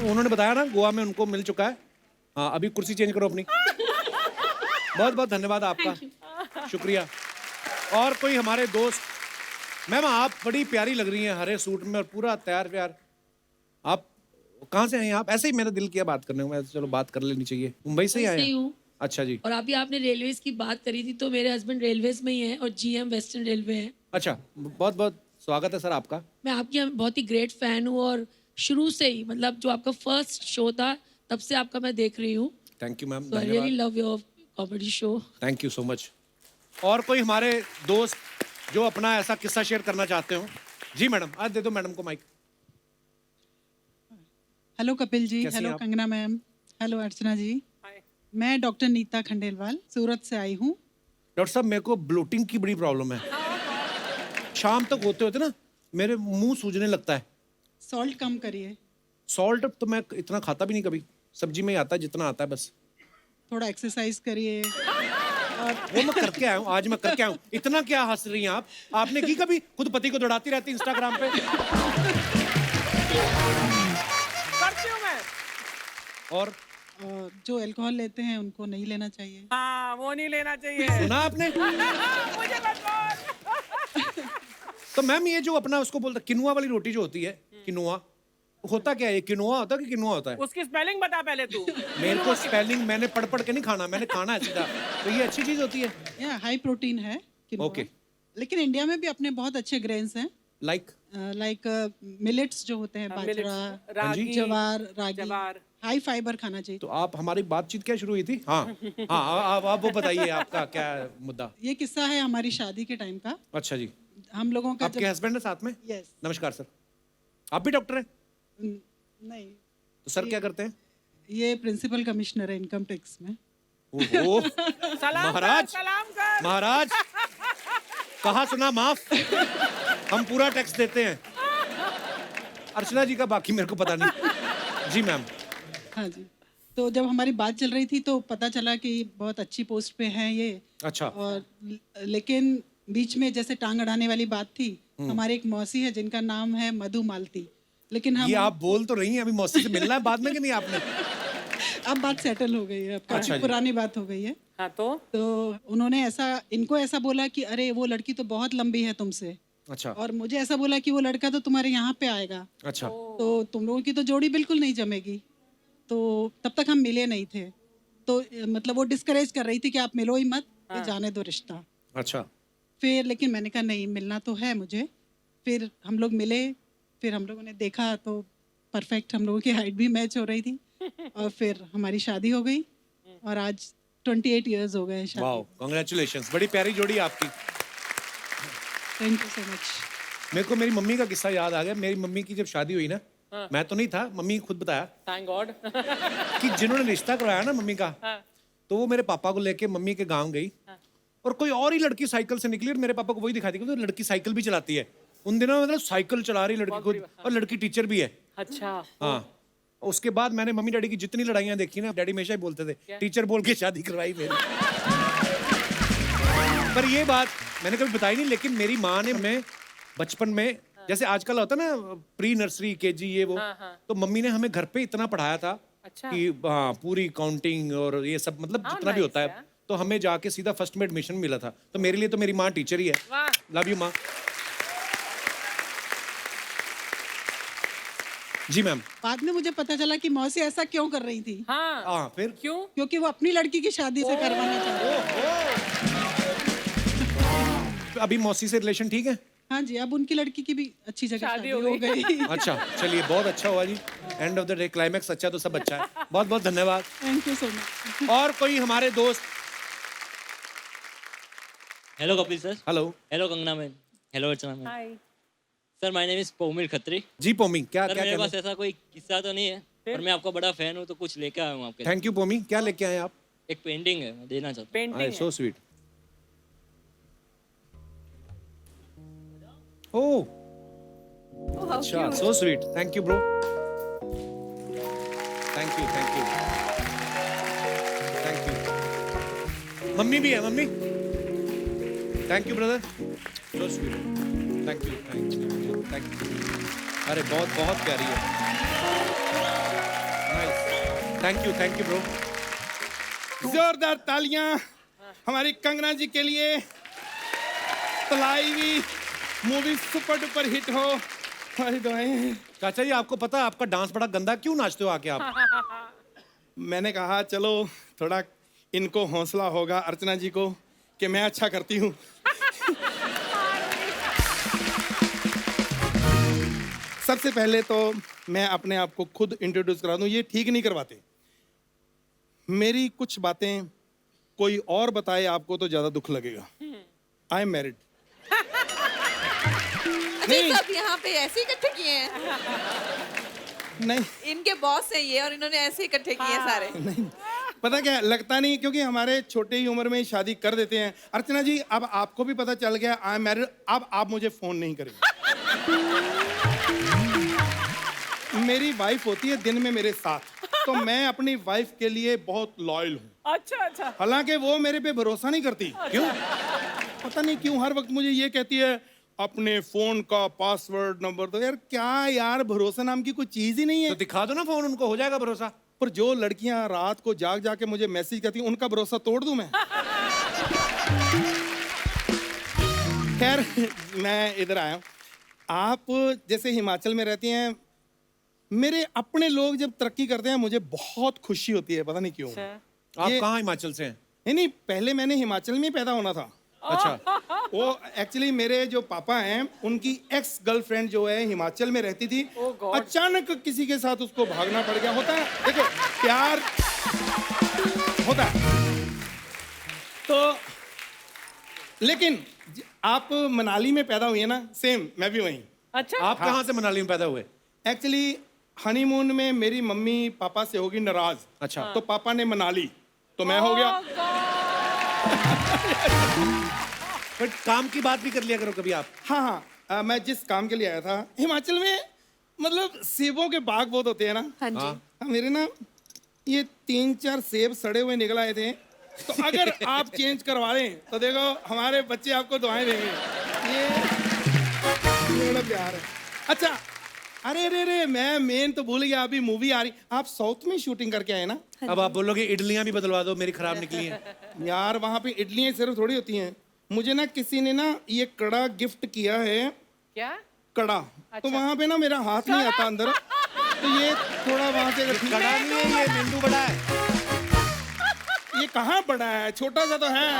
उन्होंने बताया ना गोवा में उनको मिल चुका है। हाँ, अभी कुर्सी चेंज करो अपनी। बहुत बहुत धन्यवाद आपका, शुक्रिया। और कोई हमारे दोस्त? मैम आप बड़ी प्यारी लग रही हैं हरे सूट में और पूरा तैयार व्यार। आप कहाँ से हैं आप? ऐसे ही मेरा दिल किया बात करने को, मैं चलो बात कर लेनी चाहिए। मुंबई से ही आए से ही हैं? हूँ। अच्छा जी। और अभी आपने रेलवेज की बात करी थी, तो मेरे हस्बैंड रेलवेज में ही हैं और जीएम वेस्टर्न रेलवे है। अच्छा, बहुत बहुत स्वागत है सर आपका। मैं आपकी बहुत ही ग्रेट फैन हूँ और शुरू से ही, मतलब जो आपका फर्स्ट शो था तब से आपका मैं देख रही हूँ। थैंक यू मैम, तो आई रियली धन्यवाद। Love your comedy show. Thank you so much. और कोई हमारे दोस्त जो अपना ऐसा किस्सा शेयर करना चाहते हो? जी मैडम, आज दे दो मैडम को माइक। हेलो कपिल जी, कैसी हैं हेलो आप? कंगना मैम, हेलो अर्चना जी। मैं डॉक्टर नीता खंडेलवाल सूरत से आई हूँ। डॉक्टर साहब मेरे को ब्लोटिंग की बड़ी प्रॉब्लम है। शाम तक होते होते ना मेरे मुंह सूजने लगता है। सॉल्ट कम करिए, सॉल्ट तो मैं इतना खाता भी नहीं कभी, सब्जी में ही आता है जितना आता है बस। थोड़ा एक्सरसाइज करिए। वो मैं करके आया हूँ, आज मैं करके आया हूँ। इतना क्या हंस रही हैं आप? आपने की कभी? खुद पति को दौड़ाती रहती इंस्टाग्राम पे। करती हूँ मैं। और और जो अल्कोहल लेते हैं उनको नहीं लेना चाहिए। हाँ, वो नहीं लेना चाहिए। सुना आपने? मुझे मत बोल। तो मैम ये जो अपना उसको बोलता किनुआ वाली रोटी जो होती है, किनुआ होता क्या है? किनुआ होता है कि किनुआ होता है? उसकी स्पेलिंग बता पहले तू। मेरे को स्पेलिंग मैंने पढ़ पढ़ के नहीं खाना, मैंने खाना है सीधा। तो ये अच्छी चीज होती है। या हाई प्रोटीन है किनोआ। Okay. लेकिन इंडिया में भी अपने बहुत अच्छे ग्रेन्स हैं, लाइक लाइक मिलेट्स जो होते हैं, बाजरा, रागी, जवार, रागी। जवार। हाई फाइबर खाना चाहिए। तो आप हमारी बातचीत क्या शुरू हुई थी? हाँ हाँ, आप वो बताइए आपका क्या मुद्दा? ये किस्सा है हमारी शादी के टाइम का। अच्छा जी। हम लोगों का आपके हस्बैंड है साथ में? यस। नमस्कार सर। आप भी डॉक्टर हैं? नहीं, तो सर क्या करते हैं? ये प्रिंसिपल कमिश्नर है इनकम टैक्स में। ओहो, सलाम महाराज, कर, सलाम कर। महाराज कहा सुना माफ, हम पूरा टैक्स देते हैं। अर्चना जी का बाकी मेरे को पता नहीं। जी मैम। हाँ जी। तो जब हमारी बात चल रही थी तो पता चला कि बहुत अच्छी पोस्ट पे हैं ये। अच्छा। और लेकिन बीच में जैसे टांग अड़ाने वाली बात थी। हमारी एक मौसी है जिनका नाम है मधु मालती। लेकिन हम ये आप बोल तो रही हैं, अभी मौसी से मिलना है बाद में कि नहीं आपने? अब बात सेटल हो गई है, अब अच्छा काफी जी। पुरानी बात हो गई है। हाँ तो उन्होंने इनको ऐसा बोला कि अरे वो लड़की तो बहुत लंबी है तुमसे, अच्छा और मुझे ऐसा बोला कि वो लड़का तो तुम्हारे यहाँ पे आएगा, अच्छा। तो तुम लोगों की तो जोड़ी बिल्कुल नहीं जमेगी। तो तब तक हम मिले नहीं थे, तो मतलब वो डिस्करेज कर रही थी कि आप मिलो ही मत, ये जाने दो रिश्ता। अच्छा। फिर लेकिन मैंने कहा नहीं, मिलना तो है मुझे। फिर हम लोग मिले, फिर हम लोगों ने देखा तो परफेक्ट, हम लोगों की हाइट भी मैच हो रही थी, और फिर हमारी शादी हो गई और आज 28 इयर्स हो गए हैं शादी। वाओ, कांग्रेचुलेशंस, बड़ी प्यारी जोड़ी है आपकी। Thank you so much. मेरे को मेरी मम्मी का किस्सा याद आ गया। मेरी मम्मी की जब शादी हुई ना, मैं तो नहीं था, मम्मी खुद बताया थैंक गॉड। कि जिन्होंने रिश्ता करवाया ना मम्मी का, तो वो मेरे पापा को लेके मम्मी के गांव गई, और कोई और ही लड़की साइकिल से निकली और मेरे पापा को वही दिखाई दी कि तो लड़की साइकिल भी चलाती है। उन दिनों में मतलब साइकिल चला रही लड़की खुद, और लड़की टीचर भी है। अच्छा। हाँ। उसके बाद मैंने मम्मी डैडी की जितनी लड़ाइयाँ देखी ना, डैडी हमेशा ही बोलते थे टीचर बोल के शादी करवाई मेरी। पर ये बात मैंने कभी बताई नहीं, लेकिन मेरी माँ ने हमें बचपन में, जैसे आजकल होता ना प्री नर्सरी केजी ये वो, तो मम्मी ने हमें घर पे इतना पढ़ाया था अच्छा। कि हाँ पूरी काउंटिंग और ये सब, मतलब जितना भी होता है, तो हमें जाके सीधा फर्स्ट में एडमिशन मिला था। तो मेरे लिए तो मेरी माँ टीचर ही है। वाह। लव यू माँ। जी मैम। बाद में मुझे पता चला कि मौसी ऐसा क्यों कर रही थी, हाँ हाँ फिर क्यों? क्योंकि वो अपनी लड़की की शादी से करवाना चाहती थी। अभी मौसी से रिलेशन ठीक है? हाँ जी, अब उनकी लड़की की भी अच्छी जगह शादी शादी हो हो गई। अच्छा, चलिए बहुत अच्छा हुआ जी। End of the day climax अच्छा तो सब अच्छा है। बहुत बहुत धन्यवाद। Thank you so much. और कोई हमारे दोस्त? Hello Kapil sir. Hello. Hello Kangana ma'am. Hello Archana ma'am. Hi. Sir my name is Paumil Khatri. जी पोमी, क्या सर क्या मेरे कहना? पास ऐसा कोई किस्सा तो नहीं है, पर मैं आपका बड़ा फैन हूँ, तो कुछ लेके आया हूँ आपके लिए। थैंक यू पोमी, क्या लेके आए आप? एक पेंटिंग है, मैं देना चाहता हूँ। Painting so sweet. ओह अच्छा, so sweet. Thank you bro. Thank you thank you thank you. मम्मी भी है, मम्मी। Thank you brother, so sweet. Thank you thank you. अरे बहुत बहुत प्यारी है। Nice, thank you bro. जोरदार तालियां हमारी कंगना जी के लिए। तलाई मूवी सुपर डुपर हिट हो, हमारी दुआएं। चाचा जी आपको पता है आपका डांस बड़ा गंदा, क्यों नाचते हो आके आप? मैंने कहा चलो थोड़ा इनको हौसला होगा अर्चना जी को कि मैं अच्छा करती हूँ। सबसे पहले तो मैं अपने आप को खुद इंट्रोड्यूस करा दूं, ये ठीक नहीं करवाते। मेरी कुछ बातें कोई और बताए आपको तो ज्यादा दुख लगेगा। I am married. नहीं, सब यहाँ पे ऐसे ही इकट्ठे किए हैं। नहीं इनके बॉस हैं ये, और इन्होंने ऐसे इकट्ठे किए हैं सारे। नहीं, पता क्या लगता नहीं, क्योंकि हमारे छोटे ही उम्र में ही शादी कर देते हैं। अर्चना जी अब आपको भी पता चल गया आई एम मैरिड, अब आप मुझे फोन नहीं करेंगे। मेरी वाइफ होती है दिन में मेरे साथ, तो मैं अपनी वाइफ के लिए बहुत लॉयल हूँ। अच्छा। हालांकि वो मेरे पे भरोसा नहीं करती। क्यों पता नहीं क्यों हर वक्त मुझे ये कहती है अपने फोन का पासवर्ड नंबर दो। यार क्या यार, भरोसा नाम की कोई चीज ही नहीं है। तो दिखा दो ना फोन, उनको हो जाएगा भरोसा। पर जो लड़कियां रात को जाग जाके मुझे मैसेज करती हैं उनका भरोसा तोड़ दूं मैं? खैर मैं इधर आया हूं। आप जैसे हिमाचल में रहती हैं, मेरे अपने लोग जब तरक्की करते हैं मुझे बहुत खुशी होती है, पता नहीं क्यों। आप कहाँ हिमाचल से हैं? नहीं, पहले मैंने हिमाचल में ही पैदा होना था। अच्छा। वो एक्चुअली मेरे जो पापा हैं उनकी एक्स गर्लफ्रेंड जो है हिमाचल में रहती थी। अचानक किसी के साथ उसको भागना पड़ गया। होता है, देखो प्यार होता है। तो लेकिन आप मनाली में पैदा हुई है ना, सेम मैं भी वहीं। अच्छा। आप कहाँ से मनाली में पैदा हुए? एक्चुअली हनीमून में मेरी मम्मी पापा से होगी नाराज। अच्छा। तो पापा ने मनाली, तो मैं हो गया। बट काम की बात भी कर लिया करो कभी आप। हाँ, मैं जिस काम के लिए आया था हिमाचल में, मतलब सेबों के बाग बहुत होते हैं ना। हाँ जी। हाँ। मेरे ना ये 3-4 सेब सड़े हुए निकल आए थे, तो अगर आप चेंज करवा दें तो देखो हमारे बच्चे आपको दुआएं देंगे। ये बड़ा प्यार है। अच्छा, अरे मैं मेन तो भूल गया, अभी मूवी आ रही। आप साउथ में शूटिंग करके आए ना? अब आप बोलोगे इडलियां भी बदलवा दो, मेरी खराब निकली हैं। यार वहाँ पे इडलियाँ सिर्फ थोड़ी होती हैं। मुझे ना किसी ने ना ये कड़ा गिफ्ट किया है। क्या? कड़ा। तो वहाँ पे ना मेरा हाथ नहीं आता अंदर, तो ये थोड़ा वहाँ से कड़ा नहीं है, ये नींबू बड़ा है। ये कहाँ बड़ा है, छोटा सा तो है।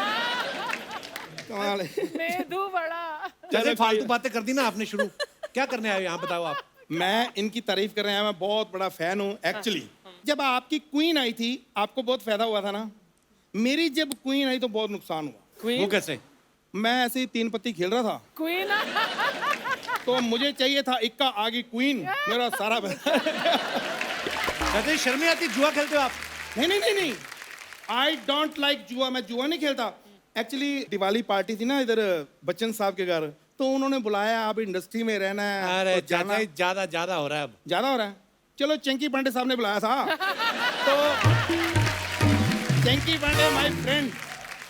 कमाल है। मेदू बड़ा। जैसे फालतू बातें कर दी ना आपने शुरू। क्या करने आए हो यहाँ, बताओ आप? मैं इनकी तारीफ कर रहे हैं, मैं बहुत बड़ा फैन हूँ। एक्चुअली जब आपकी क्वीन आई थी आपको बहुत फायदा हुआ था ना, मेरी जब क्वीन आई तो बहुत नुकसान हुआ। वो कैसे? मैं ऐसे ही 3 पत्ती खेल रहा था, क्वीन। तो मुझे चाहिए था इक्का, आगे क्वीन, मेरा सारा कहते शर्म नहीं आती, जुआ खेलते हो आप? नहीं, आई डोंट लाइक जुआ। मैं जुआ नहीं खेलता। एक्चुअली दिवाली पार्टी थी ना इधर बच्चन साहब के घर, तो उन्होंने बुलाया, आप इंडस्ट्री में रहना है। अरे तो जाना ज्यादा हो रहा है अब। ज्यादा हो रहा है। चलो चंकी पांडे साहब ने बुलाया था, तो Chunky Pandey my friend,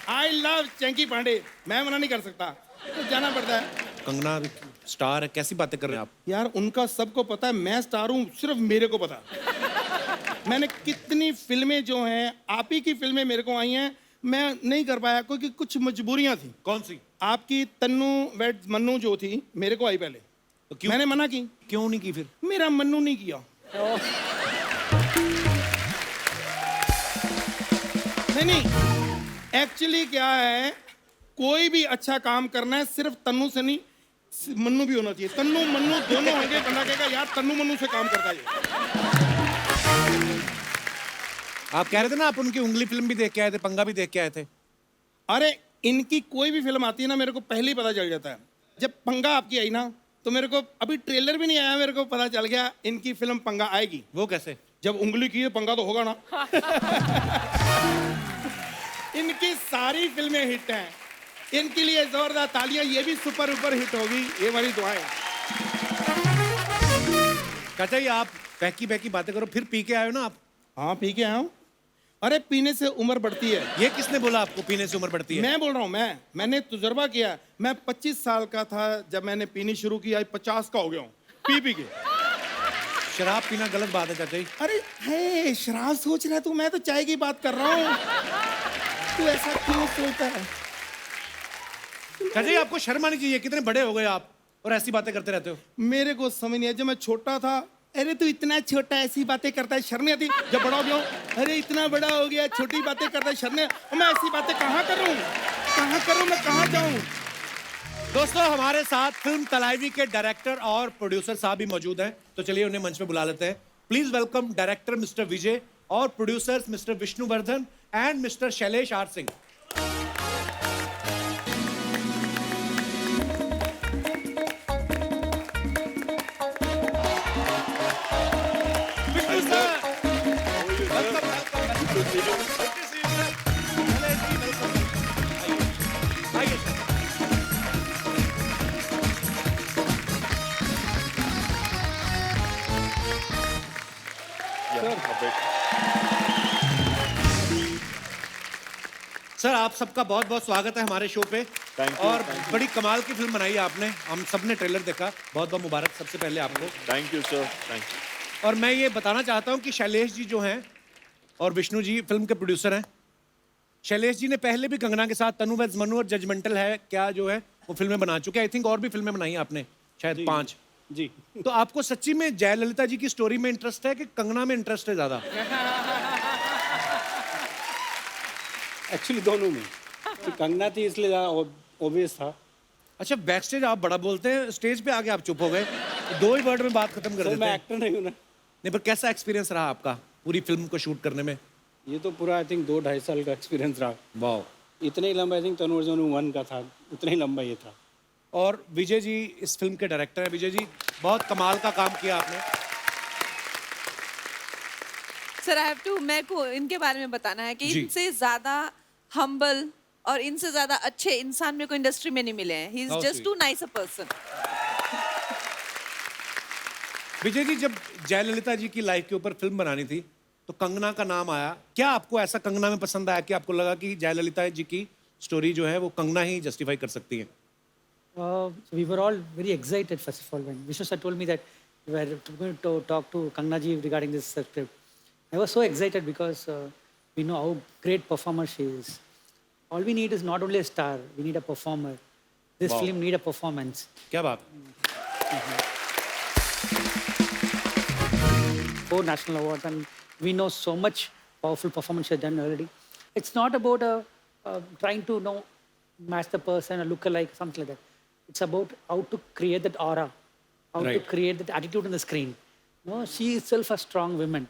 I love Chunky Pandey, मैं मना नहीं कर सकता, तो जाना पड़ता है। कंगना स्टार है, कैसी बातें कर रहे हैं आप? यार उनका सबको पता है मैं स्टार हूँ, सिर्फ मेरे को पता। मैंने कितनी फिल्में जो हैं, आप ही की फिल्में मेरे को आई हैं, मैं नहीं कर पाया क्योंकि कुछ मजबूरियां थी। कौन सी? आपकी तन्नू वेड मन्नू जो थी मेरे को आई पहले, तो क्यों? मैंने मना की। क्यों नहीं की फिर? मेरा मन्नू नहीं किया। नहीं, एक्चुअली क्या है, कोई भी अच्छा काम करना है सिर्फ तन्नू से नहीं, मन्नू भी होना चाहिए। तन्नू मन्नू दोनों होंगे, बंदा कहेगा यार तन्नू मन्नू से काम करता है। आप कह रहे थे ना आप उनकी उंगली फिल्म भी देख के आए थे, पंगा भी देख के आए थे। अरे इनकी कोई भी फिल्म आती है ना, मेरे को पहले ही पता चल जाता है। जब पंगा आपकी आई ना, तो मेरे को अभी ट्रेलर भी नहीं आया, मेरे को पता चल गया इनकी फिल्म पंगा आएगी। वो कैसे? जब उंगली की है पंगा तो होगा ना। इनकी सारी फिल्में हिट हैं, इनके लिए जोरदार तालियां। ये भी सुपर ऊपर हिट होगी, ये हमारी दुआएं। चाचा जी आप बहकी बहकी बातें करो, फिर पी के आए हो ना आप? हाँ पी के आया हूँ। अरे पीने से उम्र बढ़ती है। ये किसने बोला आपको पीने से उम्र बढ़ती है? मैं बोल रहा हूँ, मैंने तजुर्बा किया। मैं 25 साल का था जब मैंने पीनी शुरू की, आज 50 का हो गया हूँ पी के। शराब पीना गलत बात है चाचा जी। अरे है शराब सोच रहा है तू, मैं तो चाय की बात कर रहा हूँ। तू ऐसा क्यों सोचता है? चाचा जी आपको शर्म आनी चाहिए, कितने बड़े हो गए आप और ऐसी बातें करते रहते हो। मेरे को समझ नहीं है, जब मैं छोटा था, अरे तू इतना छोटा ऐसी बातें करता है, शर्म नहीं आती? जब बड़ा हो गया हूँ, अरे इतना बड़ा हो गया, छोटी बातें करता है, शर्म नहीं? और मैं ऐसी बातें कहाँ करूँ, मैं कहाँ जाऊँ? दोस्तों हमारे साथ फिल्म तलाइवी के डायरेक्टर और प्रोड्यूसर साहब भी मौजूद हैं, तो चलिए उन्हें मंच पे बुला लेते हैं। Please welcome director mister Vijay और producers mister Vishnuvardhan and mister Shailesh R Singh. Sir आप सबका बहुत बहुत स्वागत है हमारे शो पे। और बड़ी कमाल की फिल्म बनाई है आपने, हम सब ने ट्रेलर देखा, बहुत बहुत मुबारक सबसे पहले आपको। Thank you sir, thank you. और मैं ये बताना चाहता हूँ कि शैलेश जी जो हैं और विष्णु जी फिल्म के प्रोड्यूसर हैं। शैलेश जी ने पहले भी कंगना के साथ तनु वेड्स मनु और जजमेंटल है क्या जो है वो फिल्में बना चुके हैं। आई थिंक और भी फिल्में बनाई हैं आपने, शायद 5 जी। तो आपको सच्ची में जयललिता जी की स्टोरी में इंटरेस्ट है कि कंगना में इंटरेस्ट है ज्यादा? एक्चुअली दोनों में। तो कंगना थी इसलिए ज़्यादा ऑब्वियस था। अच्छा बैक स्टेज आप बड़ा बोलते हैं, स्टेज पे आके आप चुप हो गए, 2 ही वर्ड में बात खत्म कर तो देते मैं हैं। एक्टर नहीं हूँ ना। नहीं पर कैसा एक्सपीरियंस रहा आपका पूरी फिल्म को शूट करने में? ये तो पूरा आई थिंक 2-2.5 साल का एक्सपीरियंस रहा। वाह। इतना ही लंबा आई थिंक तनु अर्जुन 1 का था, उतना ही लंबा ये था। और विजय जी इस फिल्म के डायरेक्टर हैं। विजय जी बहुत कमाल का काम किया आपने। सर आई हैव टू, मेरे को इनके बारे में बताना है कि जी। इनसे ज्यादा हम्बल और इनसे ज्यादा अच्छे इंसान मेरे को इंडस्ट्री में नहीं मिले हैं। He is How just sweet. Too nice a person. Vijay ji जब जयललिता जी की लाइफ के ऊपर फिल्म बनानी थी तो कंगना का नाम आया, क्या आपको ऐसा कंगना में पसंद आया कि आपको लगा कि जयललिता जी की स्टोरी जो है वो कंगना ही जस्टिफाई कर सकती है? We were all very excited first of all when Vishnu sir told me that we were going to talk to Kangana ji regarding this script. I was so excited because we know how great performer she is. All we need is not only a star, we need a performer. This Wow. film need a performance. क्या बात? 4 national awards and we know so much powerful performance she has done already. It's not about trying to match the person or look alike, something like that. It's about how to create that aura, how to Right. create that attitude on the screen. She itself a strong woman.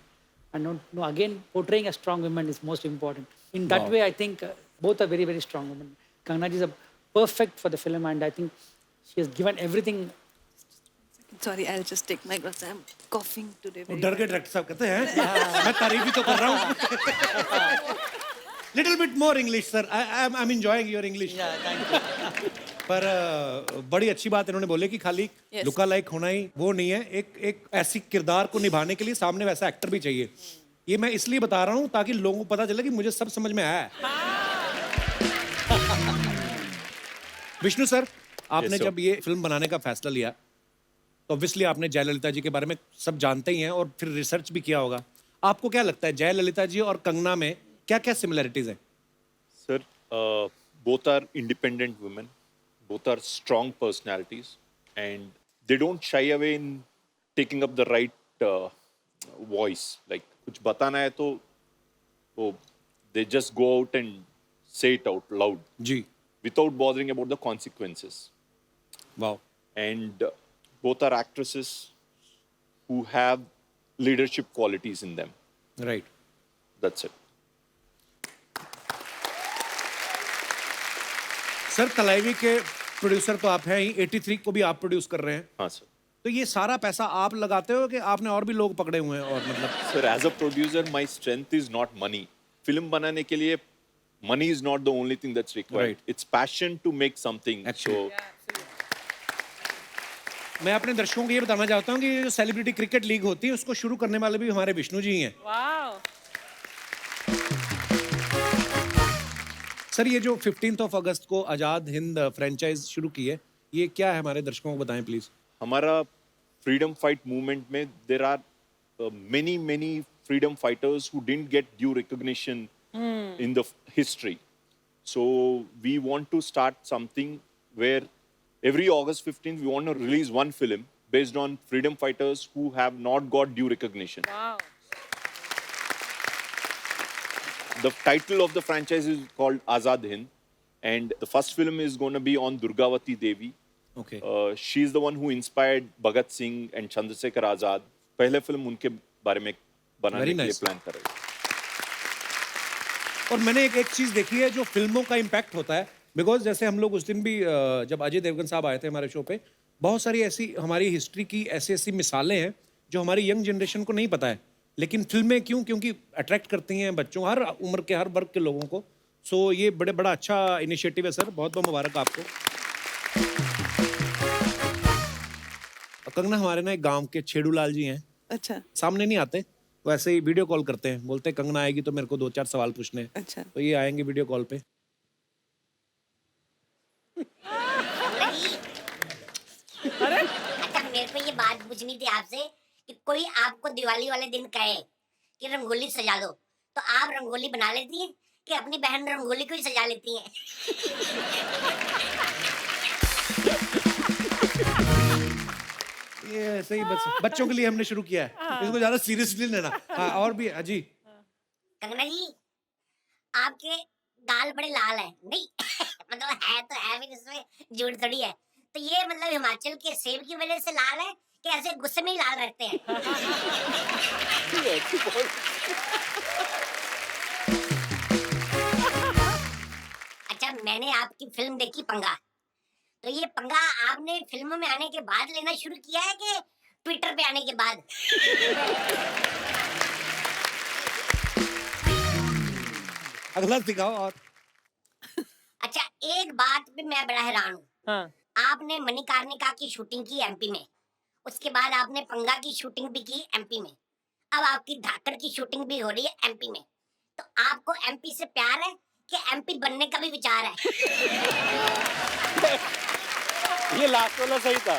And again, portraying a strong woman is most important. In that Wow. way, I think both are very, very strong women. Kangana ji is perfect for the film and I think she has given everything. Sorry, I'll just take my glass. I'm coughing today. वो very डर के director साहब कहते हैं मैं तारीफ ही तो कर रहा हूँ। Little bit more English sir, I am enjoying your English. पर बड़ी अच्छी बात इन्होंने बोले कि खाली Yes. लुका लाइक होना ही वो नहीं है, एक ऐसी किरदार को निभाने के लिए सामने वैसा एक्टर भी चाहिए। ये मैं इसलिए बता रहा हूँ ताकि लोगों को पता चले कि मुझे सब समझ में आया है। विष्णु सर आपने sir. जब ये फिल्म बनाने का फैसला लिया तो ऑब्वियसली आपने जयललिता जी के बारे में सब जानते ही हैं और फिर रिसर्च भी किया होगा। आपको क्या लगता है जयललिता जी और कंगना में क्या क्या सिमिलरिटीज हैं? Sir, both are independent women, both are strong personalities, and they don't shy away in taking up the right voice. Like, कुछ बताना है तो they just go out and say it out loud. जी। Without bothering about the consequences. Wow. And both are actresses who have leadership qualities in them. Right. That's it. Sir Thalaivi के producer तो आप हैं ही, 83 को भी आप प्रोड्यूस कर रहे हैं, हाँ सर। तो ये सारा पैसा आप लगाते हो कि आपने और भी लोग पकड़े हुए हैं? और मतलब Sir, as a producer, my strength is not money. Film बनाने के लिए money is not the only thing that's required. Right. It's passion to make something. Actually. So, मैं अपने दर्शकों को ये बताना चाहता हूँ कि ये जो सेलिब्रिटी क्रिकेट लीग होती है उसको शुरू करने वाले भी हमारे विष्णु जी ही हैं। वाह। सर ये जो 15 अगस्त को आज़ाद हिंद फ्रेंचाइज शुरू की है, ये क्या है हमारे दर्शकों को बताएं प्लीज। हमारा फ्रीडम फाइट मूवमेंट में there are many freedom fighters who didn't get due recognition in the history. So we want to start something where every August 15th we want to release one film based on freedom fighters who have not got due recognition. Wow. The title of the franchise is called Azad Hind, and the first film is going to be on Durgavati Devi. Okay. She's the one who inspired Bhagat Singh and Chandrasekhar Azad. पहले film उनके बारे में बनाने के लिए plan कर रहे हैं। और मैंने एक चीज देखी है जो फिल्मों का इम्पैक्ट होता है, बिकॉज जैसे हम लोग उस दिन भी जब अजय देवगन साहब आए थे हमारे शो पे, बहुत सारी ऐसी हमारी हिस्ट्री की ऐसी मिसालें हैं जो हमारी यंग जनरेशन को नहीं पता है, लेकिन फिल्में क्योंकि अट्रैक्ट करती हैं बच्चों, हर उम्र के हर वर्ग के लोगों को। सो ये बड़ा अच्छा इनिशिएटिव है सर, बहुत बहुत मुबारक आपको। कंगना, हमारे ना एक गांव के छेड़ूलाल जी हैं। अच्छा। सामने नहीं आते, वैसे ही वीडियो कॉल करते हैं, बोलते हैं कंगना आएगी तो मेरे को 2-4 सवाल पूछने हैं। अच्छा। तो ये आएंगे वीडियो कॉल पे। अरे अच्छा, मेरे को ये बात पूछनी थी आपसे कि कोई आपको दिवाली वाले दिन कहे कि रंगोली सजा दो, तो आप रंगोली बना लेती हैं कि अपनी बहन रंगोली को ही सजा लेती हैं? ये ऐसे ही बच्चों के लिए हमने शुरू किया है, इसको ज्यादा सीरियसली लेना। हाँ, और भी अजी। कंगना जी, आपके गाल बड़े लाल है नहीं? मतलब है तो है, फिर इसमें झूठ थोड़ी है। तो ये मतलब हिमाचल के सेब की वजह से लाल है कि ऐसे गुस्से में ही लाल रहते हैं? अच्छा, मैंने आपकी फिल्म देखी पंगा। तो ये पंगा आपने फिल्मों में आने के बाद लेना शुरू किया है कि ट्विटर पे आने के बाद? अगला दिखाओ। और अच्छा, एक बात पे मैं बड़ा हैरान हूँ। हाँ। आपने मणिकर्णिका की शूटिंग की एमपी में, उसके बाद आपने पंगा की शूटिंग भी की एमपी में, अब आपकी धाकड़ की शूटिंग भी हो रही है एमपी में। तो आपको एमपी से प्यार है कि एमपी बनने का भी विचार है? ये लास्ट वाला सही था।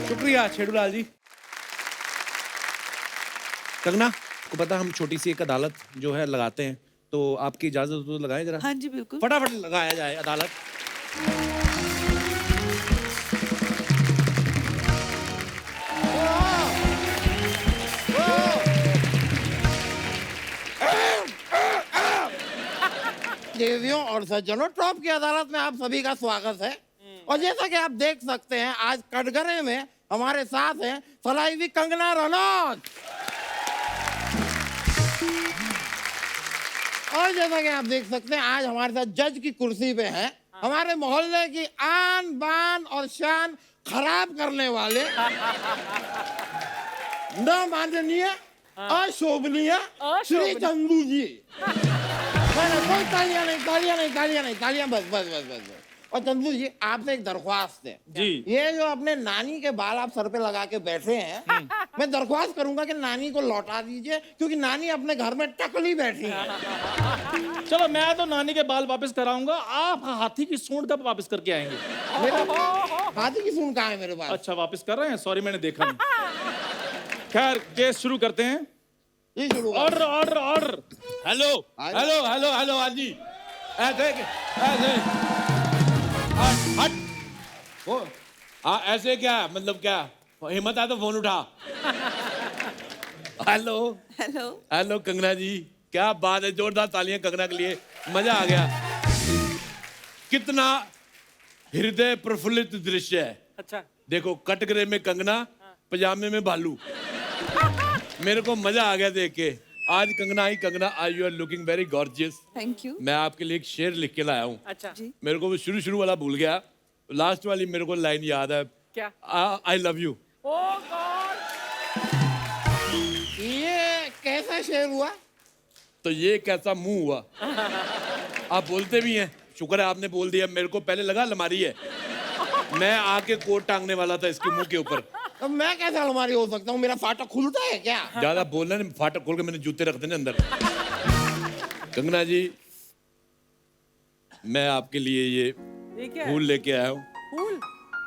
शुक्रिया छेड़ूलाल जी। कंगना को पता, हम छोटी सी एक अदालत जो है लगाते हैं, तो आपकी इजाजत हो तो लगाएं जरा। हाँ जी बिल्कुल। फटाफट लगाया जाए अदालत। देवियों और सज्जनों, टॉप की अदालत में आप सभी का स्वागत है। और जैसा कि आप देख सकते हैं, आज कटघरे में हमारे साथ हैं फलाईवी कंगना रनौत। और जैसा कि आप देख सकते हैं, आज हमारे साथ जज की कुर्सी पे हैं हमारे मोहल्ले की आन बान और शान खराब करने वाले न माननीय अशोभनीय श्री चंदू जी। कोई तालियां नहीं, तालियां नहीं, तालियां नहीं, तालियां बस बस बस बस। और चंदू जी, आपसे एक दरख्वास्त है जी। ये जो अपने नानी के बाल आप सर पे लगा के बैठे हैं, मैं दरख्वास्त करूंगा कि नानी को लौटा दीजिए, क्योंकि नानी अपने घर में टकली बैठी है। चलो, मैं तो नानी के बाल वापस कराऊंगा, आप हाथी की सूंड कब वापस करके आएंगे? हाथी की सूंड कहाँ है मेरे पास? अच्छा, वापस कर रहे हैं, सॉरी मैंने देखा नहीं। खैर, केस शुरू करते हैं। Order order order. Hello hello hello hello हाजी, ऐसे ऐसे हट। वो हाँ, ऐसे क्या मतलब, क्या हिम्मत है तो फोन उठा। हेलो हेलो हेलो कंगना जी, क्या बात है, जोरदार तालियां कंगना के लिए, मजा आ गया। कितना हृदय प्रफुल्लित दृश्य है। अच्छा। देखो, कटघरे में कंगना, पजामे में भालू। मेरे को मजा आ गया देख के। आज कंगना आई, कंगना आई, you are looking very gorgeous. Thank you. मैं आपके लिए एक शेर लिख के लाया हूँ। अच्छा जी। मेरे को वो शुरू वाला भूल गया, लास्ट वाली मेरे को लाइन याद है। क्या? I love you. Oh God, ये कैसा शेर हुआ? तो ये कैसा मुंह हुआ? आप बोलते भी हैं, शुक्र है आपने बोल दिया। मेरे को पहले लगा अलमारी है, मैं आके कोट टांगने वाला था इसके मुंह के ऊपर। तो मैं कैसे अलमारी हो सकता हूँ? मेरा फाटक खुलता है क्या? ज्यादा बोलना नहीं, फाटक खोल के मैंने जूते रख देने अंदर। कंगना जी, मैं आपके लिए ये क्या फूल लेके आया हूँ। फूल?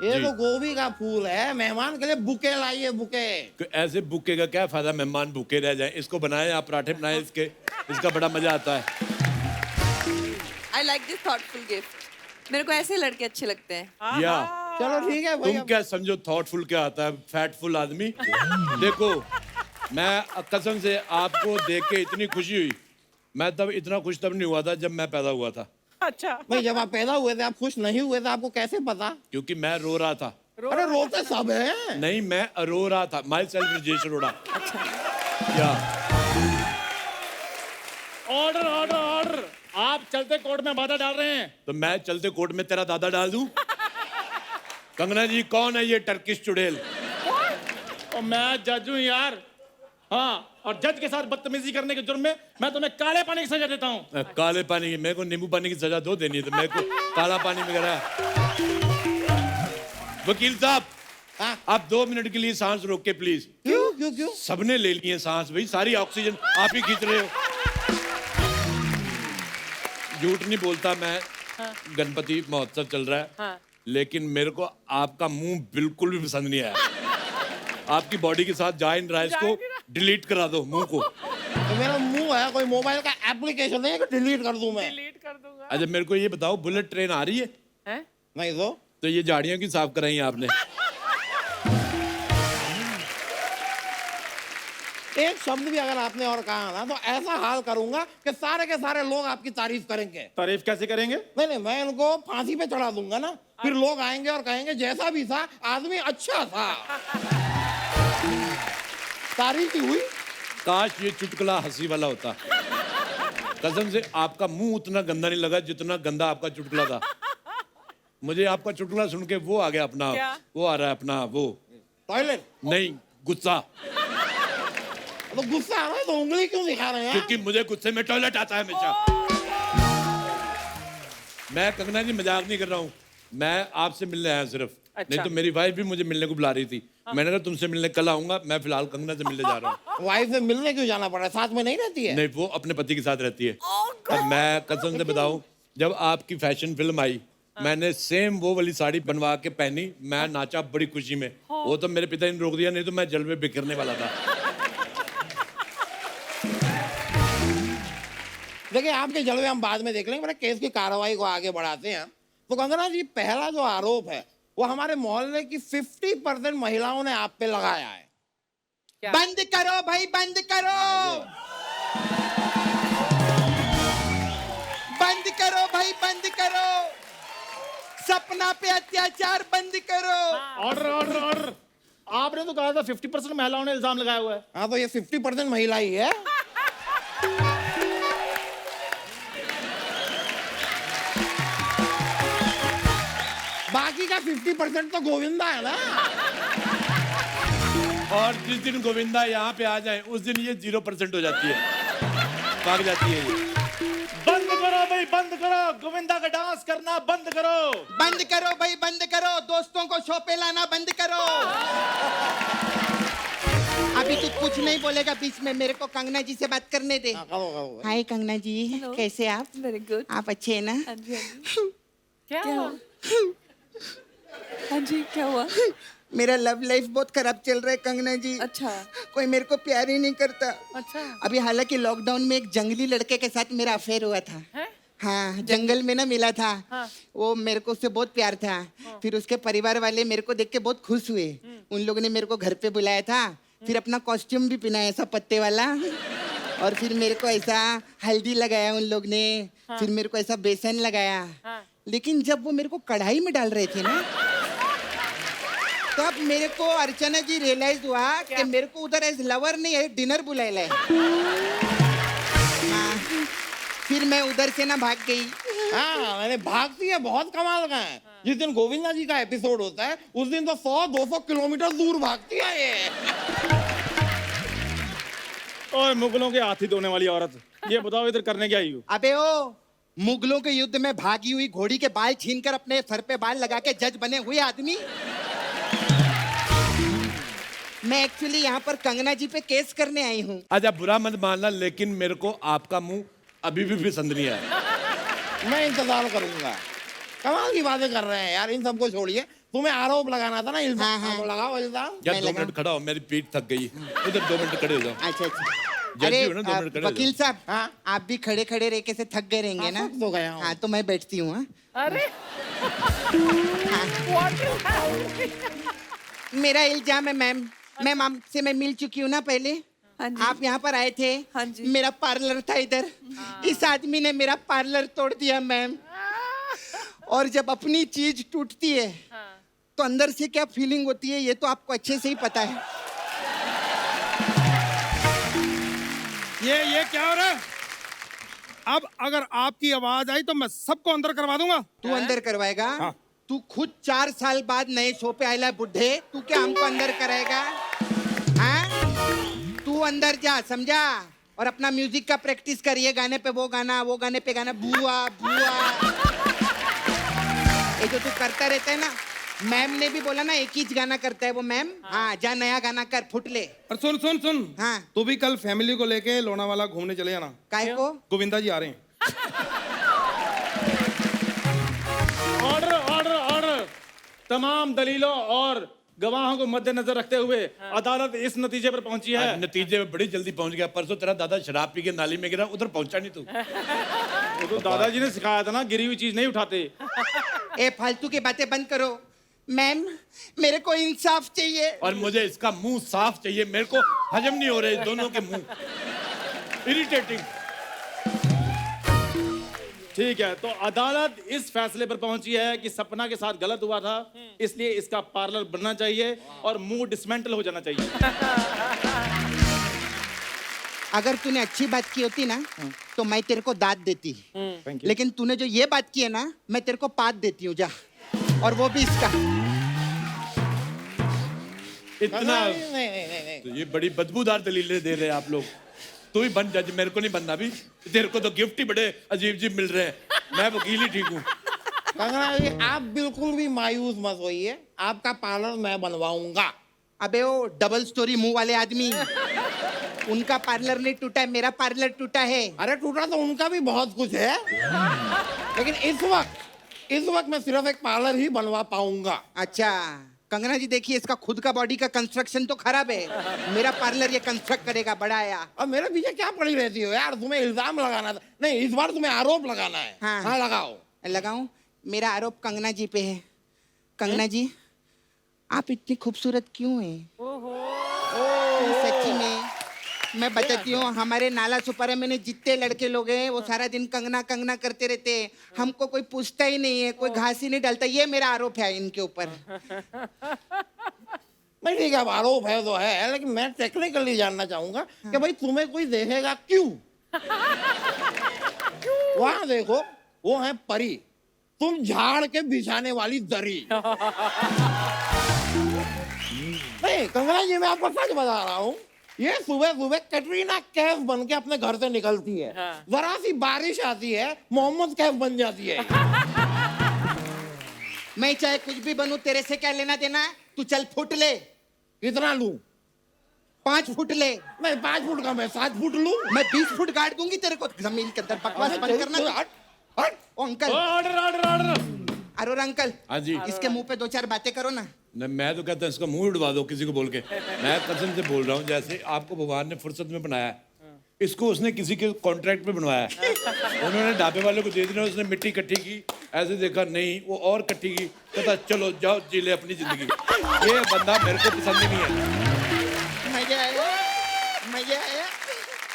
ये जी। तो गोभी का फूल है, मेहमान के लिए बुके लाइए, बुके। ऐसे बुके का क्या फायदा, मेहमान भूखे रह जाएं। इसको बनाएं आप, पराठे बनाएं इसके, इसका बड़ा मजा आता है। I like this thoughtful gift. मेरे को ऐसे लड़के अच्छे लगते हैं। या चलो ठीक है तुम क्या समझो थॉटफुल क्या आता है, फैटफुल आदमी। देखो मैं कसम से आपको देख के इतनी खुशी हुई, मैं तब इतना खुश तब नहीं हुआ था जब मैं पैदा हुआ था। अच्छा भाई जब आप पैदा हुए थे आप खुश नहीं हुए थे, आपको कैसे पता? क्योंकि मैं रो रहा था। अरे रोते सब है। नहीं मैं रो रहा था। My self Rajesh Arora. या ऑर्डर ऑर्डर ऑर्डर, आप चलते कोर्ट में बाधा डाल रहे हैं। तो मैं चलते कोर्ट में तेरा दादा डाल दूं? कंगना जी कौन है ये टर्किश चुड़ैल? और मैं जज हूँ यार। हाँ, और जज के साथ बदतमीजी करने के जुर्म में मैं तुम्हें काले पानी की सजा देता हूँ। काले पानी की? मेरे को नींबू पानी की सजा दो देनी है, तो मेरे को काला पानी वगैरह। वकील साहब आप 2 मिनट के लिए सांस रोक के प्लीज। क्यों क्यों क्यों? सबने ले ली है सांस भाई, सारी ऑक्सीजन आप ही खींच रहे हो। झूठ नहीं बोलता मैं। गणपति महोत्सव चल रहा है। हाँ। लेकिन मेरे को आपका मुंह बिल्कुल भी पसंद नहीं आया। आपकी बॉडी के साथ जा नहीं रहा है, इसको डिलीट करा दो मुंह को। तो मेरा मुंह है, कोई मोबाइल का एप्लीकेशन है कि डिलीट कर दूं मैं? डिलीट कर दूंगा। अच्छा मेरे को ये बताओ, बुलेट ट्रेन आ रही है? हैं? नहीं तो ये झाड़ियां क्यों साफ कराई आपने? एक शब्द भी अगर आपने और कहा ना तो ऐसा हाल करूंगा कि सारे के सारे लोग आपकी तारीफ करेंगे। तारीफ कैसे करेंगे? नहीं मैं इनको फांसी पे चढ़ा दूंगा ना, फिर लोग आएंगे और कहेंगे जैसा भी था आदमी अच्छा था। तारीफ ही हुई। काश ये चुटकुला हंसी वाला होता। कसम से आपका मुंह उतना गंदा नहीं लगा जितना गंदा आपका चुटकुला था। मुझे आपका चुटकुला सुन के वो आ गया अपना, वो आ रहा है अपना वो टॉयलेट। नहीं गुस्सा। तो गुस्सा आ रहा है तो उंगली क्यों दिखा रहे हैं? क्योंकि मुझे गुस्से में टॉयलेट आता है हमेशा। मैं कंगना जी मजाक नहीं कर रहा हूँ, मैं आपसे मिलने आया सिर्फ। अच्छा। नहीं तो मेरी वाइफ भी मुझे मिलने को बुला रही थी। मैंने कहा तुमसे मिलने कल आऊंगा, मैं फिलहाल कंगना से मिलने जा रहा हूँ। वाइफ से मिलने क्यों जाना पड़ा? साथ में नहीं रहती है? नहीं वो अपने पति के साथ रहती है। और मैं कसम से बताऊं, जब आपकी फैशन फिल्म आई मैंने सेम वो वाली साड़ी बनवा के पहनी, मैं नाचा बड़ी खुशी में। वो तो मेरे पिता ने रोक दिया, नहीं तो मैं जलवे बिखरने वाला था। देखिए आपके जलवे हम बाद में देख लेंगे, मेरे केस की कार्रवाई को आगे बढ़ाते हैं। तो कंगना जी पहला जो आरोप है वो हमारे मोहल्ले की 50% महिलाओं ने आप पे लगाया है। बंद करो भाई, बंद करो, बंद करो भाई, बंद करो। सपना पे अत्याचार बंद करो। ऑर्डर ऑर्डर ऑर्डर, आपने तो कहा था 50% महिलाओं ने इल्जाम लगाया हुआ है। हाँ तो ये 50% महिला ही है। बाकी का 50% तो गोविंदा है ना। और जिस दिन गोविंदा यहाँ पे आ जाए उस दिन ये 0% हो जाती है, भाग जाती है ये। बंद करो भाई, बंद करो, गोविंदा का डांस करना बंद करो। बंद करो भाई, बंद करो, दोस्तों को शो पे लाना बंद करो। अभी तू कुछ नहीं बोलेगा बीच में, मेरे को कंगना जी से बात करने दे। हाय कंगना जी, कैसे आप? Very good. आप अच्छे हैं ना? हाँ जी, हाँ जी। क्या हुआ? हाँ जी क्या हुआ? मेरा लव लाइफ बहुत खराब चल रहा है कंगना जी। अच्छा। कोई मेरे को प्यार ही नहीं करता। अच्छा। अभी हालांकि लॉकडाउन में एक जंगली लड़के के साथ मेरा अफेयर हुआ था। है? हाँ जंगल में ना मिला था। हाँ। वो मेरे को उससे बहुत प्यार था। फिर उसके परिवार वाले मेरे को देख के बहुत खुश हुए। उन लोगों ने मेरे को घर पे बुलाया था, फिर अपना कॉस्ट्यूम भी पहनाया ऐसा पत्ते वाला, और फिर मेरे को ऐसा हल्दी लगाया उन लोग ने। हाँ। फिर मेरे को ऐसा बेसन लगाया। हाँ। लेकिन जब वो मेरे को कढ़ाई में डाल रहे थे ना, तब मेरे को अर्चना जी रियलाइज हुआ कि मेरे को उधर एज लवर नहीं है डिनर बुलाया है। हाँ, फिर मैं उधर से ना भाग गई। हाँ मैंने भागती है बहुत कमाल का है। जिस दिन गोविंदा जी का एपिसोड होता है उस दिन तो 100-200 किलोमीटर दूर भागती है ये। ओए मुगलों के हाथी धोने वाली औरत, ये बताओ इधर करने क्या आई हो? अबे ओ, मुगलों के युद्ध में भागी हुई घोड़ी के बाल छीनकर अपने सर पे बाल लगा के जज बने हुए आदमी। मैं एक्चुअली यहाँ पर कंगना जी पे केस करने आई हूँ। अच्छा बुरा मत मानना, लेकिन मेरे को आपका मुंह अभी भी पसंद नहीं आया। मैं इंतजार करूंगा। कमाल की बातें कर रहे हैं यार, इन सबको छोड़िए। तुम्हें आरोप लगाना था ना, इल्जाम। हाँ। लगाओ इल्जाम। यार 2 मिनट खड़ा हो, मेरी पीठ थक गई। उधर 2 मिनट खड़े हो जाओ। अच्छा अच्छा। जल्दी अरे हो ना, 2 मिनट खड़े हो वकील जाओ। साहब, आप भी खड़े खड़े रह के से थक गए रहेंगे ना? थक तो गया हूँ। हाँ तो मैं बैठती हूँ। हाँ? अरे मेरा इल्जाम है मैम, मैम आपसे मैं मिल चुकी हूँ ना पहले। हाँ जी। आप यहाँ पर आए थे। हाँ जी। मेरा पार्लर था इधर। इस आदमी ने मेरा पार्लर तोड़ दिया मैम। और जब अपनी चीज टूटती है तो अंदर से क्या फीलिंग होती है ये तो आपको अच्छे से ही पता है। ये क्या हो रहा है? अब अगर आपकी आवाज आई तो मैं सबको अंदर करवा दूंगा। तू अंदर करवाएगा? हाँ। तू खुद 4 साल बाद नए शो पे आयला बुढ़े, तू क्या हमको अंदर कराएगा? हाँ? तू अंदर जा, समझा? और अपना म्यूजिक का प्रैक्टिस कर, ये गाने पे वो गाना, वो गाने पे गाना, बुआ बुआ। ये जो तू करता रहता है ना, मैम ने भी बोला ना एक ही गाना करता है वो मैम। हाँ जा नया गाना कर, फुटले। और सुन सुन सुन, हाँ तू भी कल फैमिली को लेके लोनावाला घूमने चले जाना। काहे को? गोविंदा जी आ रहे हैं। Order order order. तमाम दलीलों और गवाहों को मद्देनजर रखते हुए अदालत इस नतीजे पर पहुंची है। आज नतीजे में बड़ी जल्दी पहुंच गया। परसों तेरा दादा शराब पी के नाली में गिरा, उधर पहुंचा नहीं तू। वो तो दादाजी ने सिखाया था ना, गिरी हुई चीज नहीं उठाते। ए फालतू की बातें बंद करो। मैम मेरे को इंसाफ चाहिए। और मुझे इसका मुंह साफ चाहिए, मेरे को हजम नहीं हो रहे दोनों के मुंह, इरिटेटिंग। ठीक है, तो अदालत इस फैसले पर पहुंची है कि सपना के साथ गलत हुआ था, इसलिए इसका पार्लर बनना चाहिए और मुंह डिसमेंटल हो जाना चाहिए। अगर तूने अच्छी बात की होती ना तो मैं तेरे को दाद देती, लेकिन तूने जो ये बात की है ना, मैं तेरे को पाद देती हूँ। जा, और वो भी इसका। इतना तो ये बड़ी बदबूदार दलीलें दे रहे हैं आप लोग। तू ही बन जज, मेरे को नहीं बनना भी। तेरे को तो गिफ्ट ही बड़े अजीब अजीब मिल रहे हैं, मैं वकील ही ठीक हूँ। कंगना जी आप बिल्कुल भी मायूस मत होइए, आपका पार्लर मैं बनवाऊंगा। अबे वो डबल स्टोरी मुंह वाले आदमी, उनका पार्लर नहीं टूटा है, मेरा पार्लर टूटा है। अरे टूटा तो उनका भी बहुत कुछ है, लेकिन इस वक्त मैं सिर्फ एक पार्लर ही बनवा पाऊंगा। अच्छा कंगना जी देखिए, इसका खुद का बॉडी का कंस्ट्रक्शन तो खराब है, मेरा पार्लर ये कंस्ट्रक्ट करेगा, बड़ा आया। अब मेरे पीछे क्या पड़ी रहती हो यार? तुम्हें इल्जाम लगाना था, नहीं इस बार तुम्हें आरोप लगाना है। हाँ लगाओ। लगाऊं? मेरा आरोप कंगना जी पे है। कंगना जी आप इतनी खूबसूरत क्यों हैं? सच्ची में मैं बताती हूँ, हमारे नाला सुपारा में जितने लड़के लोग हैं वो सारा दिन कंगना कंगना करते रहते हैं, हमको कोई पूछता ही नहीं है, कोई घास ही नहीं डालता। ये मेरा आरोप है इनके ऊपर। नहीं ठीक है, अब आरोप है तो है, लेकिन मैं टेक्निकली जानना चाहूंगा कि भाई तुम्हें कोई देखेगा क्यों? वहां देखो वो है परी, तुम झाड़ के बिछाने वाली दरी। नहीं कंगना जी मैं आपको सच बता रहा हूँ, ये सुबह सुबह कैटरीना कैफ बन के अपने घर से निकलती है, जरा सी बारिश आती है मोहम्मद कैफ बन जाती है। मैं चाहे कुछ भी बनूं, तेरे से क्या लेना देना है? तू चल फुट ले। कितना लूं? 5 फुट ले। नहीं 5 फुट का मैं 7 फुट लूं। मैं 20 फुट गाड़ दूंगी तेरे को जमीन के अंदर। बकवास बंद करना। ओ अंकल, ऑर्डर ऑर्डर ऑर्डर। अरे अंकल, हाँ जी। इसके मुंह पे 2-4 बातें करो ना। नहीं मैं तो कहता हूँ इसका मुंह उड़वा दो किसी को बोल के। मैं कसम से बोल रहा हूँ, जैसे आपको भगवान ने फुर्सत में बनाया है, इसको उसने किसी के कॉन्ट्रैक्ट पे बनवाया है। उन्होंने ढाबे वाले को दे दिया, उसने मिट्टी इकट्ठी की, ऐसे देखा नहीं वो और इकट्ठी की, कहता चलो जाओ जी ले अपनी जिंदगी। ये बंदा मेरे को पसंद ही नहीं है। मजा आया, मजा आया।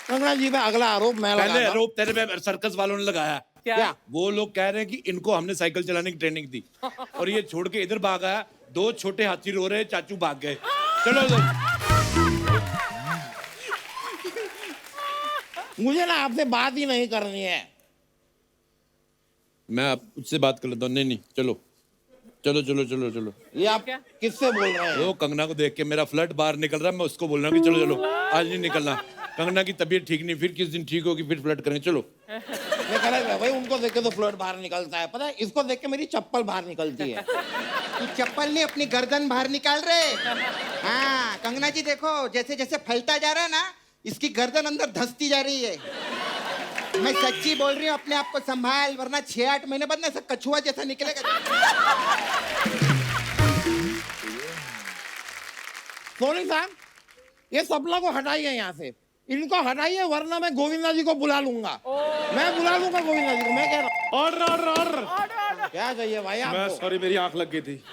कंगना जी में अगला आरोप मैं लगाता हूं। पहले आरोप तेरे पे सर्कस वालों ने लगाया। क्या? वो लोग कह रहे हैं कि इनको हमने साइकिल चलाने की ट्रेनिंग दी और ये छोड़ के इधर भाग आया। 2 छोटे हाथी रो रहे, चाचू भाग गए। चलो मुझे ना आपसे बात ही नहीं करनी है। मैं आप उससे बात कर लेता हूँ। नहीं चलो चलो चलो चलो चलो। ये आप किससे बोल रहे हैं? वो कंगना को देख के मेरा फ्लड बाहर निकल रहा है, मैं उसको बोल रहा हूँ कि चलो चलो, आज नहीं निकलना। कंगना की तबीयत ठीक नहीं, फिर किस दिन ठीक होगी फिर फ्लड करेंगे, चलो। ये करेक्ट है भाई, उनको देख के तो फ्लड बाहर निकलता है, पता है इसको देख के मेरी चप्पल बाहर निकलती है। तू चप्पल नहीं अपनी गर्दन बाहर निकाल रहे। हाँ कंगना जी देखो, जैसे जैसे फैलता जा रहा है ना, इसकी गर्दन अंदर धंसती जा रही है। मैं सच्ची बोल रही हूँ, अपने आप को संभाल, वरना 6-8 महीने बाद ना ऐसा कछुआ जैसा निकलेगा। सोनी साहब, ये सपना को हटाइए यहाँ से, इनको हटाइए, वरना मैं गोविंदा जी को बुला लूंगा। मैं बुला लूंगा गोविंदा जी को, मैं कह रहा हूँ। ऑर्डर। क्या चाहिए भाई आपको? सॉरी, मेरी आंख लग गई थी।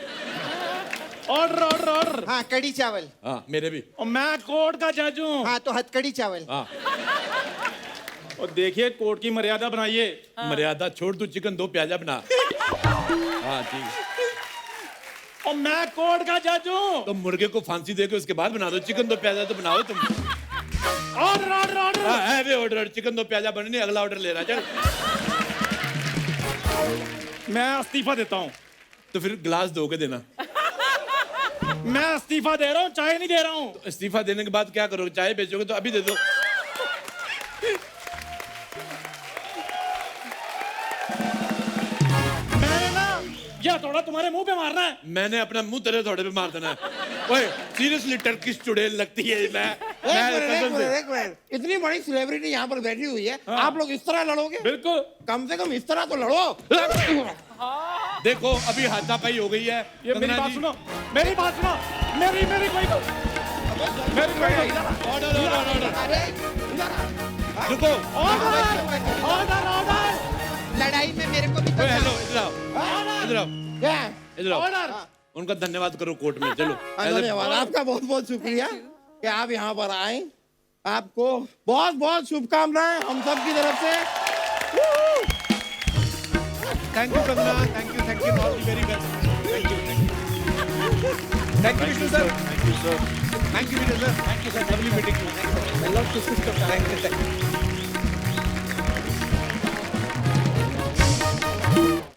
Order order order. हाँ, कड़ी चावल। हाँ, मेरे भी। और मैं कोर्ट का जज हूँ। हाँ, तो हथकड़ी चावल। हाँ। और देखिए, कोर्ट की मर्यादा बनाइए। मर्यादा छोड़, तू चिकन 2 प्याजा बना। हाँ ठीक है। और मैं कोर्ट का जज हूँ। तो मुर्गे को फांसी दे के उसके बाद बना दो, चिकन 2 प्याजा तो बनाओ तुम। Order order order. हाँ है वे ऑर्डर, चिकन 2 प्याजा बनने, अगला ऑर्डर ले रहा। चल मैं इस्तीफा देता हूँ। तो फिर गिलास धो के देना। मैं इस्तीफा दे रहा हूँ, चाय नहीं दे रहा हूँ। तो इस्तीफा देने के बाद क्या करोगे? चाय बेचोगे? तो अभी दे दो। मैंने ना या थोड़ा तुम्हारे मुंह पे मारना है। मैंने अपना मुंह तेरे थोड़े पे मार देना है। ओए सीरियसली टर्किश चुड़ैल लगती है। एक मिनट, इतनी बड़ी सेलिब्रिटी यहाँ पर बैठी हुई है, आप लोग इस तरह लड़ोगे? बिल्कुल, कम से कम इस तरह तो लड़ो। देखो अभी हाथापाई हो गई है। ये मेरी बात सुनो, मेरी बात सुनो, मेरी मेरी कोई ऑर्डर ऑर्डर रुको। Order order order. लड़ाई में मेरे को भी तो हेलो, इधर आओ, इधर आओ, क्या? इधर आओ। ऑर्डर। उनका धन्यवाद करो कोर्ट में। चलो धन्यवाद, आपका बहुत बहुत शुक्रिया कि आप यहाँ पर आए। आपको बहुत बहुत शुभकामनाएं हम सब की तरफ से। Thank you Kangana, thank you all the very best. Thank you Vishnu sir, thank you Vijay sir, thank you sir, lovely meeting. I love to sister, thank you.